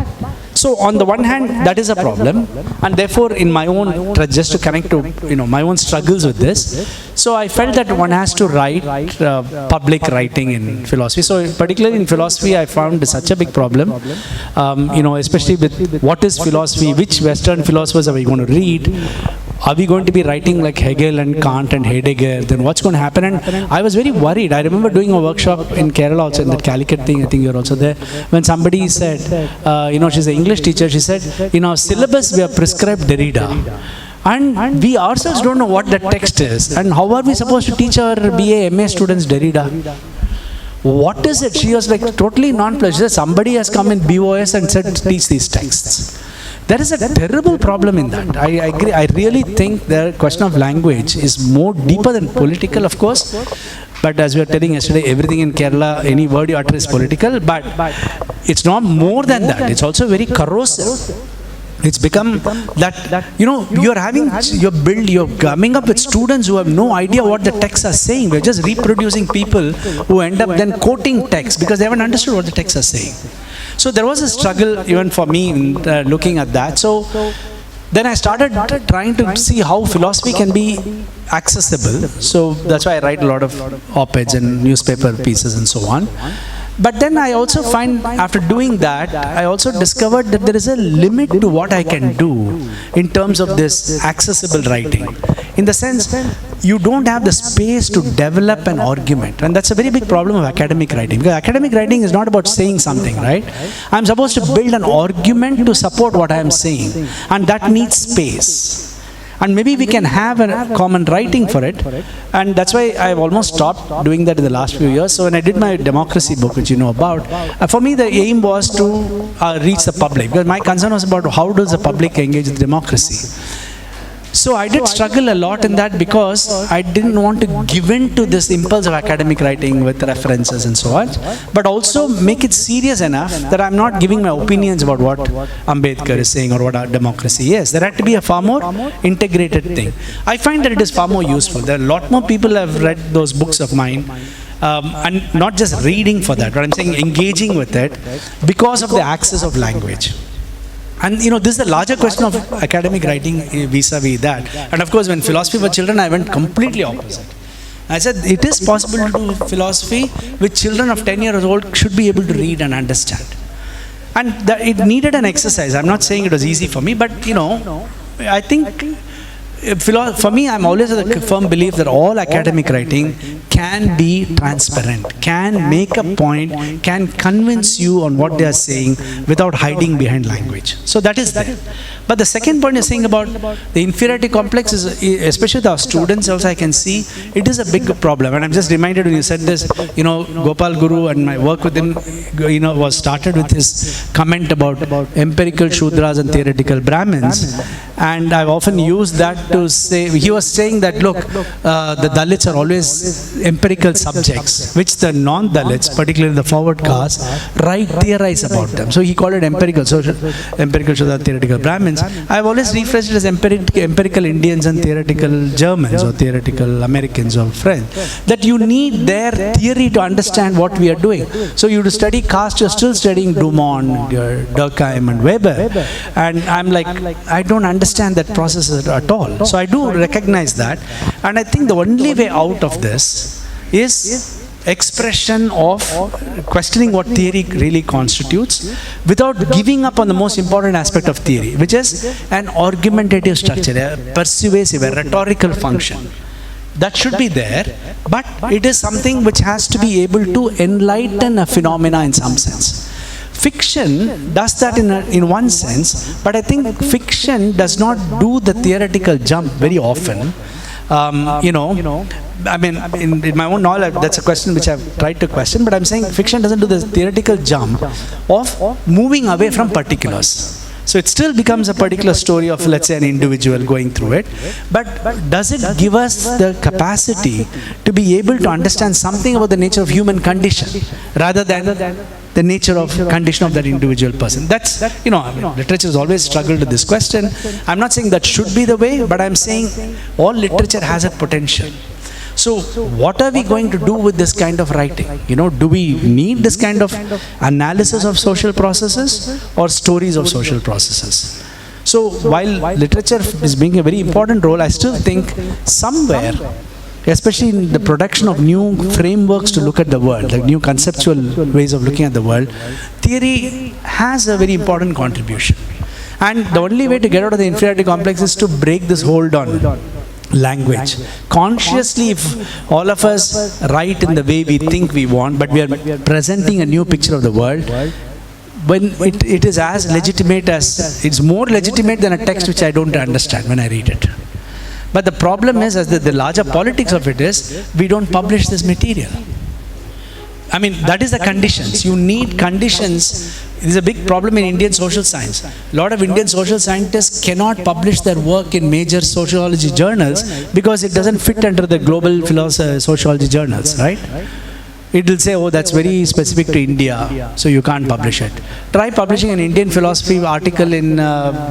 so on the one hand, that is a problem, and therefore in my own, just to connect to my own struggles with this, so I felt that one has to write public writing in philosophy. So particularly in philosophy, I found such a big problem, especially with what is philosophy, which Western philosophers are we going to read? Are we going to be writing like Hegel and Kant and Heidegger? Then what's going to happen? And I was very worried. I remember doing a workshop in Kerala also, in that Calicut thing, I think you're also there, when somebody said, she's an English teacher, she said, in our syllabus we have prescribed Derrida. And we ourselves don't know what that text is. And how are we supposed to teach our BA, MA students Derrida? What is it? She was like totally non-pleasure. Somebody has come in BOS and said, teach these texts. There is a terrible problem in that. I agree. I really think the question of language is more deeper than political, of course. But as we were telling yesterday, everything in Kerala, any word you utter is political. But it's not more than that. It's also very corrosive. It's become that, you're coming up with students who have no idea what the texts are saying. We're just reproducing people who end up then quoting texts because they haven't understood what the texts are saying. So there was a struggle even for me in looking at that. So then I started trying to see how philosophy can be accessible. So that's why I write a lot of op-eds and newspaper pieces and so on. But then I also find, after doing that, I also discovered that there is a limit to what I can do in terms of this accessible writing. In the sense, you don't have the space to develop an argument. And that's a very big problem of academic writing. Because academic writing is not about saying something, right? I'm supposed to build an argument to support what I am saying. And that needs space. And maybe we can have a common writing for it. And that's why I've almost stopped doing that in the last few years. So when I did my democracy book, which you know about, for me the aim was to reach the public. Because my concern was about how does the public engage with democracy. So I did struggle a lot in that because I didn't want to give in to this impulse of academic writing with references and so on, but also make it serious enough that I'm not giving my opinions about what Ambedkar is saying or what our democracy is. There had to be a far more integrated thing. I find that it is far more useful. There are a lot more people who have read those books of mine, and not just reading for that, but I'm saying engaging with it because of the access of language. And this is the larger question of academic writing vis-a-vis that. And of course, when philosophy for children, I went completely opposite. I said, it is possible to do philosophy which children of 10 years old should be able to read and understand. And it needed an exercise. I'm not saying it was easy for me, but I think for me, I'm always of the firm belief that all academic writing can be transparent, can make a point, can convince you on what they are saying without hiding behind language. So that is there. But the second point you're saying about the inferiority complex is, especially with our students also, I can see it is a big problem. And I'm just reminded when you said this, Gopal Guru and my work with him, was started with his comment about empirical Shudras and theoretical Brahmins. And I've often used that to say, he was saying that, look, the Dalits are always empirical subjects, which the non-Dalits, particularly the forward caste, theorize about them. So he called it empirical Shudra, theoretical Brahmins. I've always rephrased it as empirical Indians and theoretical Germans or theoretical Americans or French. That you need their theory to understand what we are doing. So you to study caste, you're still studying Dumont, Durkheim and Weber. And I'm like, I don't understand that process at all. So I do recognize that. And I think the only way out of this is expression of questioning what theory really constitutes without giving up on the most important aspect of theory, which is an argumentative structure, a persuasive, a rhetorical function. That should be there, but it is something which has to be able to enlighten a phenomena in some sense. Fiction does that in one sense, but I think fiction does not do the theoretical jump very often. I mean, in my own knowledge, that's a question which I've tried to question, but I'm saying fiction doesn't do the theoretical jump of moving away from particulars. So it still becomes a particular story of, let's say, an individual going through it. But does it give us the capacity to be able to understand something about the nature of human condition rather than the nature of condition of that individual person? That's, literature has always struggled with this question. I'm not saying that should be the way, but I'm saying all literature has a potential. So what are we going to do with this kind of writing? Do we need this kind of analysis of social processes or stories of social processes? So while literature is being a very important role, I still think somewhere, especially in the production of new frameworks to look at the world, like new conceptual ways of looking at the world, theory has a very important contribution. And the only way to get out of the inferiority complex is to break this hold on language. Consciously, if all of us write in the way we think we want, but we are presenting a new picture of the world, when it is as legitimate as, it's more legitimate than a text which I don't understand when I read it. But the problem is, as the larger politics of it is, we don't publish this material. I mean, that is the conditions. You need conditions. It is a big problem in Indian social science. A lot of Indian social scientists cannot publish their work in major sociology journals because it doesn't fit under the global sociology journals, right? It will say, oh, that's very specific to India, so you can't publish it. Try publishing an Indian philosophy article in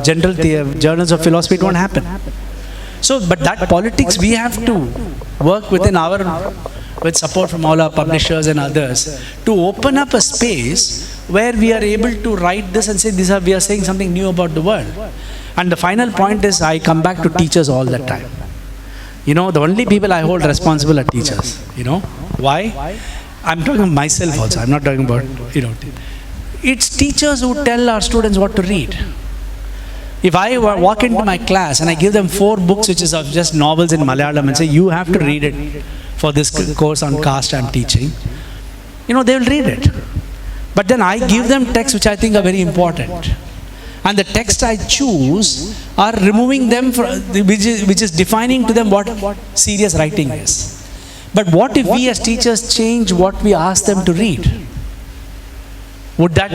general journals of philosophy, it won't happen. So, but that politics we have to work within with support from all our publishers and others, to open up a space where we are able to write this and say, we are saying something new about the world. And the final point is, I come back to teachers all the time. The only people I hold responsible are teachers. Why? I'm talking about myself also. I'm not talking about, It's teachers who tell our students what to read. If I walk into my class and I give them 4 books which is of just novels in Malayalam and say, you have to read it for this course on caste I'm teaching, they will read it. But then I give them texts which I think are very important. And the text I choose are removing them, which is defining to them what serious writing is. But what if we as teachers change what we ask them to read? Would that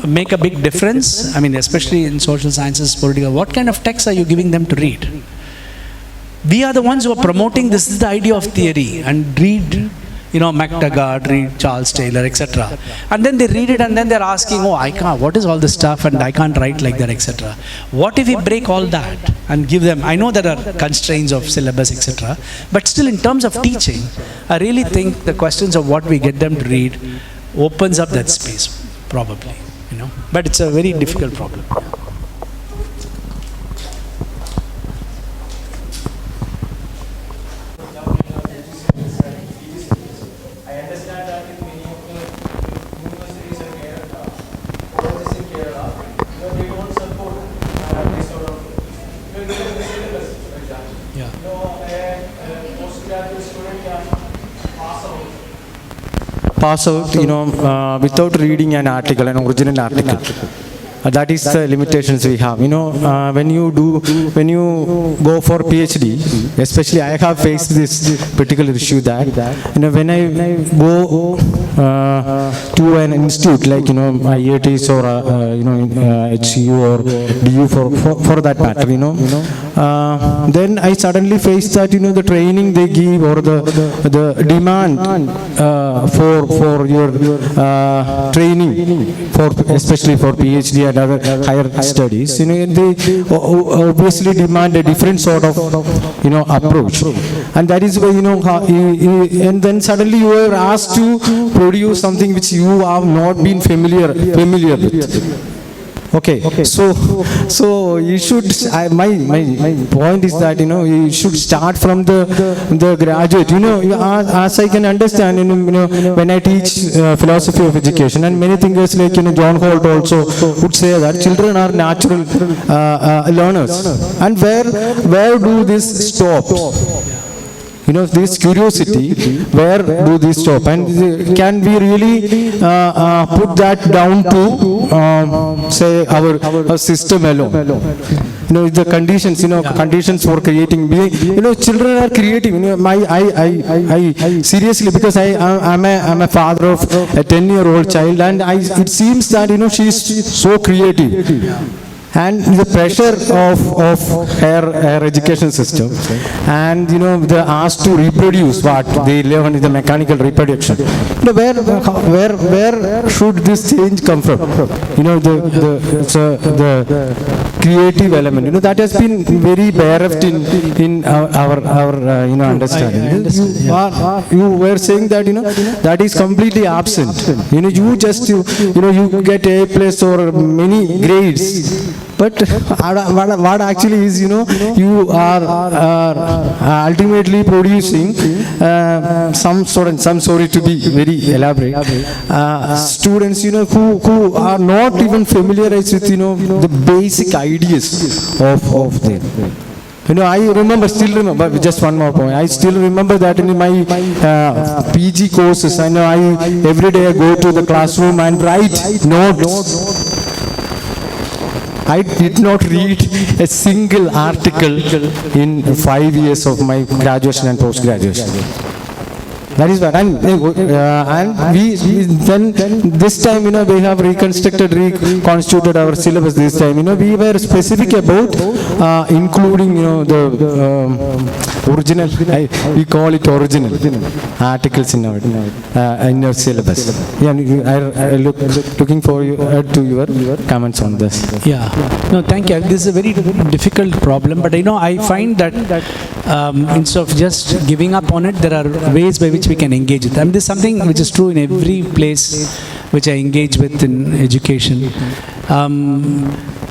make a big difference? I mean, especially in social sciences, political, what kind of texts are you giving them to read? We are the ones who are promoting this is the idea of theory, and read, MacTaggart, read Charles Taylor, etc. And then they read it and then they're asking, oh, I can't, what is all this stuff and I can't write like that, etc. What if we break all that and give them, I know there are constraints of syllabus, etc. But still in terms of teaching, I really think the questions of what we get them to read opens up that space, probably, But it's a very difficult problem. pass out, without reading an article, an original article. That is the limitations we have. When you go for PhD, especially I have faced this particular issue that, when I go to an institute like, IITs or, HU or DU for that matter, then I suddenly face that, the training they give or the demand for your training, especially for PhD and other higher studies, they obviously demand a different sort of, approach, and that is why, and then suddenly you are asked to produce something which you have not been familiar with. Okay. So you should. My point is that you should start from the graduate. As I can understand, when I teach philosophy of education, and many thinkers like John Holt also would say that children are natural learners, and where do this stop? This curiosity, where do these stop? And can we really put that down to, say, our system alone? The conditions, conditions for creating. Children are creative. I seriously, because I'm a father of a 10-year-old child, and it seems that, she's so creative. And the pressure of her education system, and the asked to reproduce what they learn in the mechanical reproduction. Where should this change come from? The creative element. That has been very bereft in our understanding. You were saying that that is completely absent. You just you get A+ or many grades. But what actually is, you are ultimately producing some sorry to be very elaborate, students, who are not even familiarized with, the basic ideas of them. I still remember, just one more point. I still remember that in my PG courses, every day I go to the classroom and write notes. I did not read a single article in 5 years of my graduation and post-graduation. That is what, and we then this time, we have reconstituted our syllabus this time. We were specific about including, the original, we call it original articles in our syllabus. Yeah, I looking for to your comments on this. Yeah, no, thank you. This is a very difficult problem, but I find that instead of just giving up on it, there are ways by which we can engage with them. This is something which is true in every place which I engage with in education,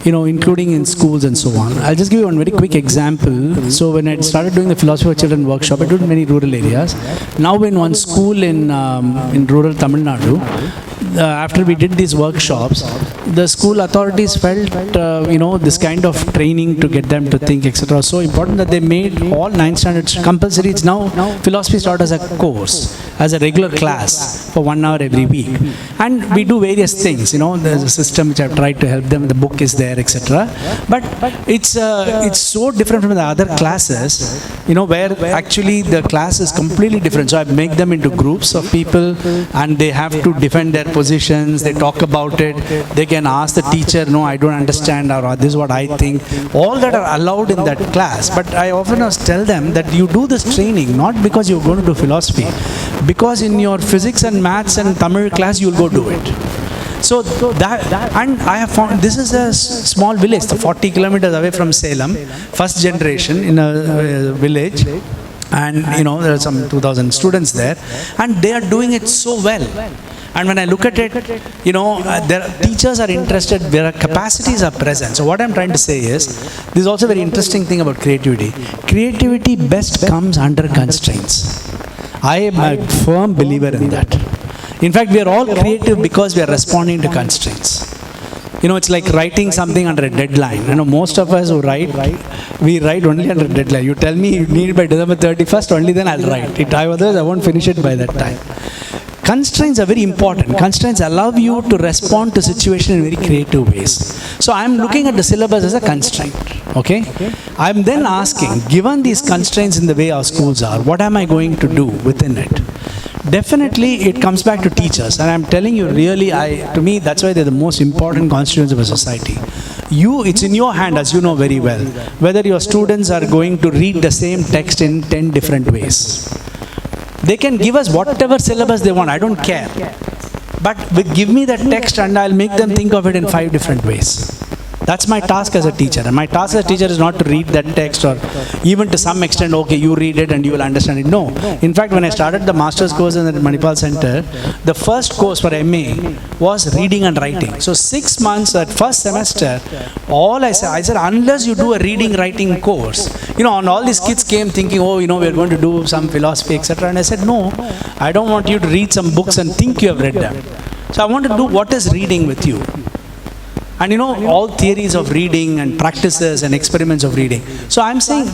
including in schools and so on. I'll just give you one very quick example. So when I started doing the Philosophy of Children workshop, I did in many rural areas. Now in one school in rural Tamil Nadu, after we did these workshops, the school authorities felt, this kind of training to get them to think, etc. so important that they made all 9th standards compulsory. It's now philosophy is taught as a course, as a regular class for 1 hour every week. And we do various things, there's a system which I've tried to help them, the book is there, etc. But it's so different from the other classes, where actually the class is completely different. So I make them into groups of people, and they have to defend their positions, they talk about it, they can ask the teacher, no, I don't understand, or this is what I think. All that are allowed in that class. But I often tell them that you do this training not because you're going to do philosophy, because in your physics and maths and Tamil class you'll go do it. So and I have found this is a small village, 40 kilometers away from Salem, first generation in a village, and there are some 2,000 students there, and they are doing it so well. And when I look at it, their teachers are interested, their capacities are present. So what I'm trying to say is, this is also a very interesting thing about creativity. Creativity best comes under constraints. I am a firm believer in that. In fact, we are all creative because we are responding to constraints. You know, it's like writing something under a deadline. You know, most of us who write, we write only under a deadline. You tell me you need it by December 31st, only then I'll write it. Otherwise, I won't finish it by that time. Constraints are very important. Constraints allow you to respond to situation in very creative ways. So I'm looking at the syllabus as a constraint. Okay? I'm then asking, given these constraints in the way our schools are, what am I going to do within it? Definitely, it comes back to teachers. And I'm telling you, really, to me, that's why they're the most important constituents of a society. It's in your hand, as you know very well, whether your students are going to read the same text in 10 different ways. They can give us whatever syllabus they want, I don't care. But give me that text and I'll make them think of it in 5 different ways. That's my task as a teacher. And my task as a teacher is not to read that text or even to some extent, okay, you read it and you will understand it. No. In fact, when I started the master's course in the Manipal Center, the first course for MA was reading and writing. So 6 months, that first semester, I said, unless you do a reading writing course, and all these kids came thinking, we're going to do some philosophy, etc. And I said, no, I don't want you to read some books and think you have read them. So I want to do what is reading with you. And all theories of reading and practices and experiments of reading. So I'm saying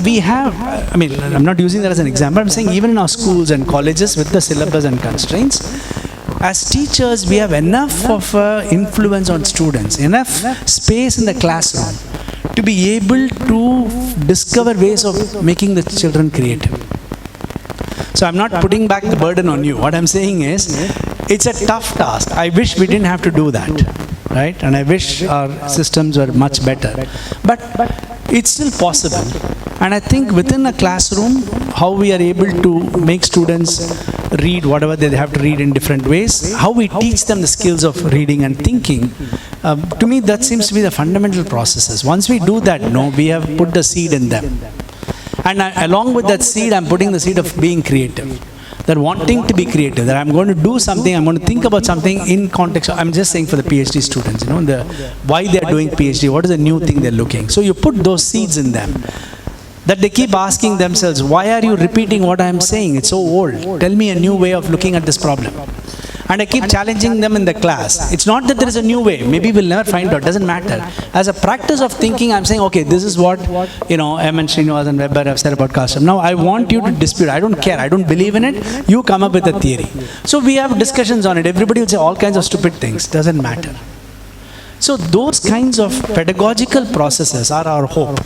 I'm not using that as an example, I'm saying even in our schools and colleges with the syllabus and constraints, as teachers we have enough of influence on students, enough space in the classroom to be able to discover ways of making the children creative. So I'm not putting back the burden on you. What I'm saying is, it's a tough task. I wish we didn't have to do that. Right? And I wish our systems were much better. But it's still possible. And I think within a classroom, how we are able to make students read whatever they have to read in different ways, how we teach them the skills of reading and thinking, to me that seems to be the fundamental processes. Once we do that, we have put the seed in them. And along with that seed, I'm putting the seed of being creative. That wanting to be creative, that I'm going to do something, I'm going to think about something in context. I'm just saying for the PhD students, why they're doing PhD, what is the new thing they're looking. So you put those seeds in them, that they keep asking themselves, why are you repeating what I'm saying? It's so old. Tell me a new way of looking at this problem. And I keep challenging them in the class. It's not that there is a new way. Maybe we'll never find out. Doesn't matter. As a practice of thinking, I'm saying, okay, this is what, M. and Srinivas and Weber have said about custom. Now, I want you to dispute. I don't care. I don't believe in it. You come up with a theory. So we have discussions on it. Everybody will say all kinds of stupid things. Doesn't matter. So those kinds of pedagogical processes are our hope.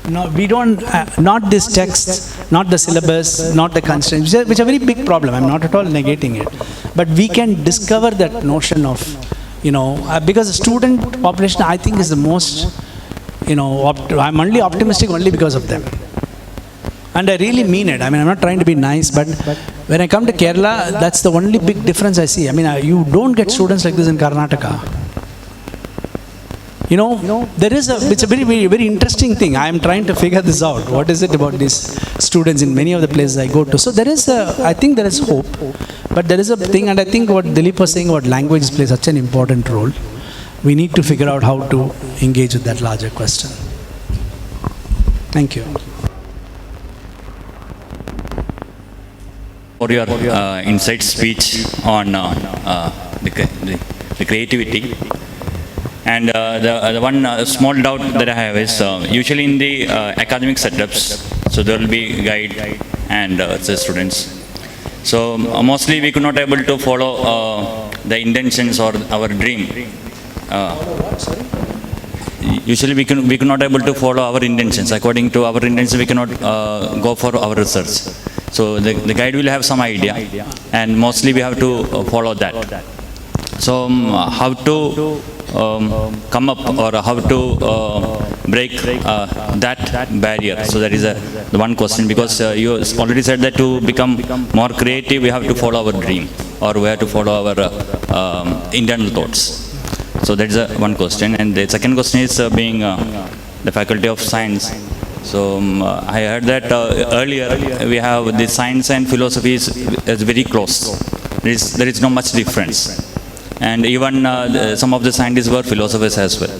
No, we don't, not these texts, not the syllabus, not the constraints, which are a very big problem. I'm not at all negating it. But we can discover that notion of, because the student population, I think, is the most, I'm only optimistic only because of them. And I really mean it. I'm not trying to be nice, but when I come to Kerala, that's the only big difference I see. You don't get students like this in Karnataka. It's a very, very, very interesting thing. I am trying to figure this out. What is it about these students in many of the places I go to? So I think there is hope. But there is a thing, and I think what Dilip was saying about language plays such an important role. We need to figure out how to engage with that larger question. Thank you. For your insight speech on the creativity. And the one small doubt that I have is, usually in the academic setups, so there will be guide and the students. So mostly we could not able to follow the intentions or our dream. Usually we could not able to follow our intentions. According to our intentions, we cannot go for our research. So the guide will have some idea, and mostly we have to follow that. So how to come up, or how to break that barrier? So that is the one question, because you already said that to become more creative, we have to follow our dream, or we have to follow our internal thoughts. So that is one question. And the second question is being the Faculty of Science. So I heard that earlier we have the science and philosophy is very close. There is no much difference. And even some of the scientists were philosophers as well.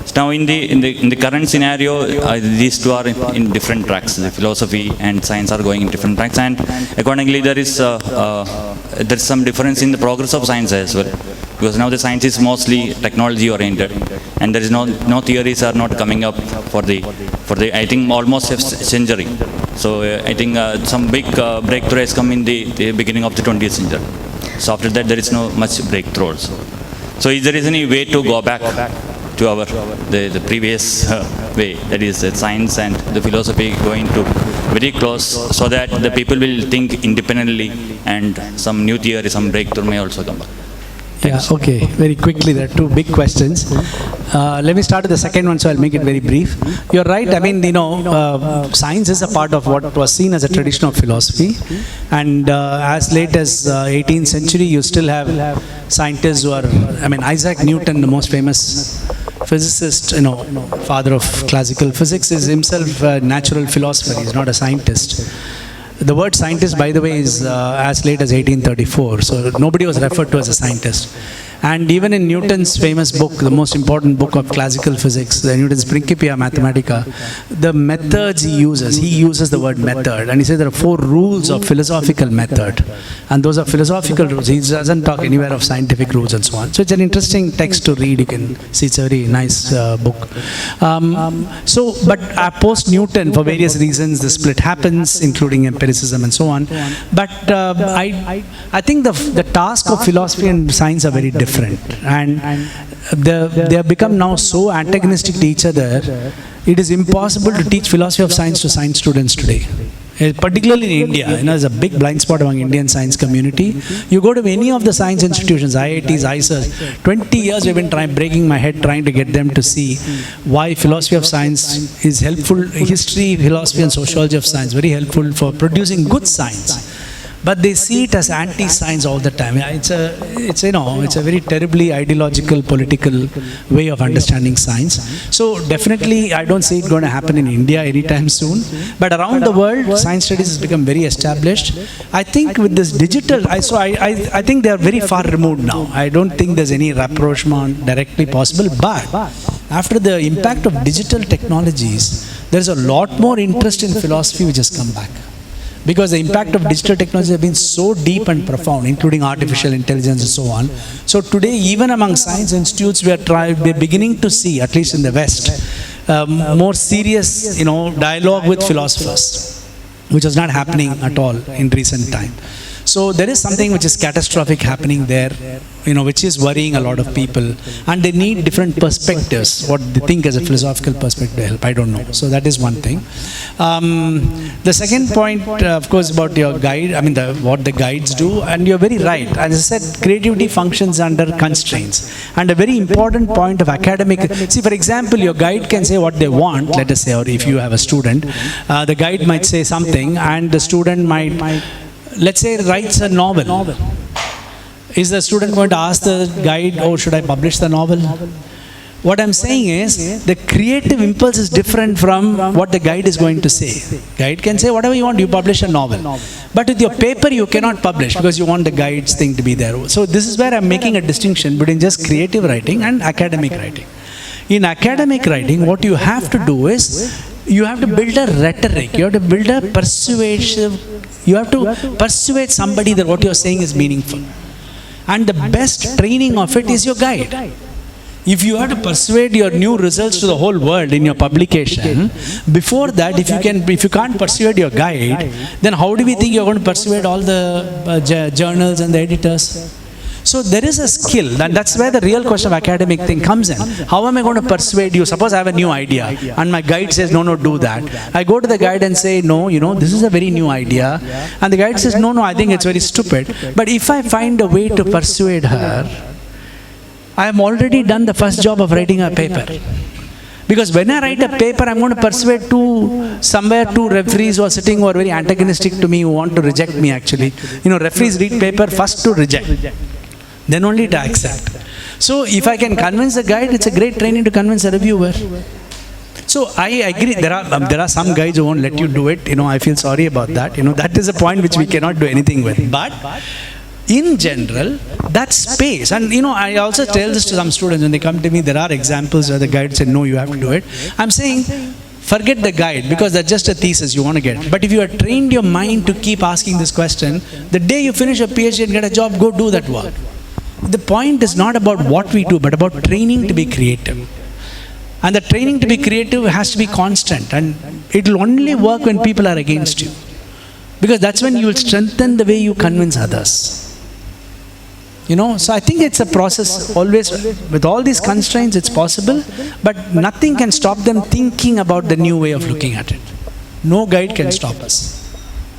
So now in the current scenario, these two are in different tracks. The philosophy and science are going in different tracks, and accordingly there is some difference in the progress of science as well. Because now the science is mostly technology oriented, and there is no theories are not coming up for the I think almost a century. So I think some big breakthrough has come in the beginning of the 20th century. So after that there is no much breakthrough also. So is there is any way to go back to our the previous way, that is science and the philosophy going to very close, so that the people will think independently and some new theory, some breakthrough may also come back? Yeah, okay. Very quickly, there are two big questions. Let me start with the second one, so I'll make it very brief. You're right. I mean, science is a part of what was seen as a tradition of philosophy. And as late as 18th century, you still have scientists who are, I mean, Isaac Newton, the most famous physicist, father of classical physics, is himself a natural philosopher. He's not a scientist. The word scientist, by the way, is as late as 1834. So nobody was referred to as a scientist. And even in Newton's famous book, the most important book of classical physics, the Newton's Principia Mathematica, the methods he uses the word method. And he says there are 4 rules of philosophical method. And those are philosophical rules. He doesn't talk anywhere of scientific rules and so on. So it's an interesting text to read. You can see it's a very nice book. But post-Newton, for various reasons, the split happens, including empiricism and so on. But I think the task of philosophy and science are very different. And they have become now so antagonistic to each other, it is impossible to teach philosophy of science to science students today. Particularly in India, there's a big blind spot among Indian science community. You go to any of the science institutions, IITs, IISers, 20 years we've been breaking my head trying to get them to see why philosophy of science is helpful. History, philosophy and sociology of science, very helpful for producing good science. But they see it as anti-science all the time. It's a very terribly ideological, political way of understanding science. So definitely, I don't see it going to happen in India anytime soon. But around the world, science studies has become very established. I think with this digital, I think they are very far removed now. I don't think there's any rapprochement directly possible. But after the impact of digital technologies, there's a lot more interest in philosophy which has come back. Because the impact of digital technology has been so deep and profound, including artificial intelligence and so on. So today, even among science institutes, we're beginning to see, at least in the West, more serious, dialogue with philosophers, which was not happening at all in recent time. So there is something which is catastrophic happening there, which is worrying a lot of people. And they need different perspectives, what they think as a philosophical perspective to help. I don't know. So that is one thing. The second point, of course, about your guide, what the guides do. And you're very right. As I said, creativity functions under constraints. And a very important point of academic... See, for example, your guide can say what they want, let us say, or if you have a student, the guide might say something and the student might... Let's say writes a novel. Is the student going to ask the guide, should I publish the novel? What I'm saying is, the creative impulse is different from what the guide is going to say. Guide can say whatever you want, you publish a novel. But with your paper, you cannot publish because you want the guide's thing to be there. So this is where I'm making a distinction between just creative writing and academic writing. In academic writing, what you have to do is, you have to build a rhetoric, you have to build a persuasive, you have to persuade somebody that what you're saying is meaningful. And the best training of it is your guide. If you have to persuade your new results to the whole world in your publication, before that, if you can't persuade your guide, then how do we think you're going to persuade all the journals and the editors? So there is a skill, and that's where the real question of academic thing comes in. How am I going to persuade you? Suppose I have a new idea, and my guide says, no, do that. I go to the guide and say, no, this is a very new idea. And the guide says, no, I think it's very stupid. But if I find a way to persuade her, I have already done the first job of writing a paper. Because when I write a paper, I'm going to persuade two referees who are sitting who are very antagonistic to me, who want to reject me actually. Referees read paper first to reject, then only to accept. So if I can convince a guide, it's a great training to convince a reviewer. So I agree, there are some guides who won't let you do it. I feel sorry about that. That is a point which we cannot do anything with. But in general, that space, and I also tell this to some students when they come to me, there are examples where the guide said, no, you have to do it. I'm saying, forget the guide, because that's just a thesis you want to get. But if you have trained your mind to keep asking this question, the day you finish your PhD and get a job, go do that work. the point is not about what we do, but about training to be creative. And the training to be creative has to be constant, and it will only work when people are against you. Because that's when you will strengthen the way you convince others. So I think it's a process always. With all these constraints, it's possible, but nothing can stop them thinking about the new way of looking at it. No guide can stop us.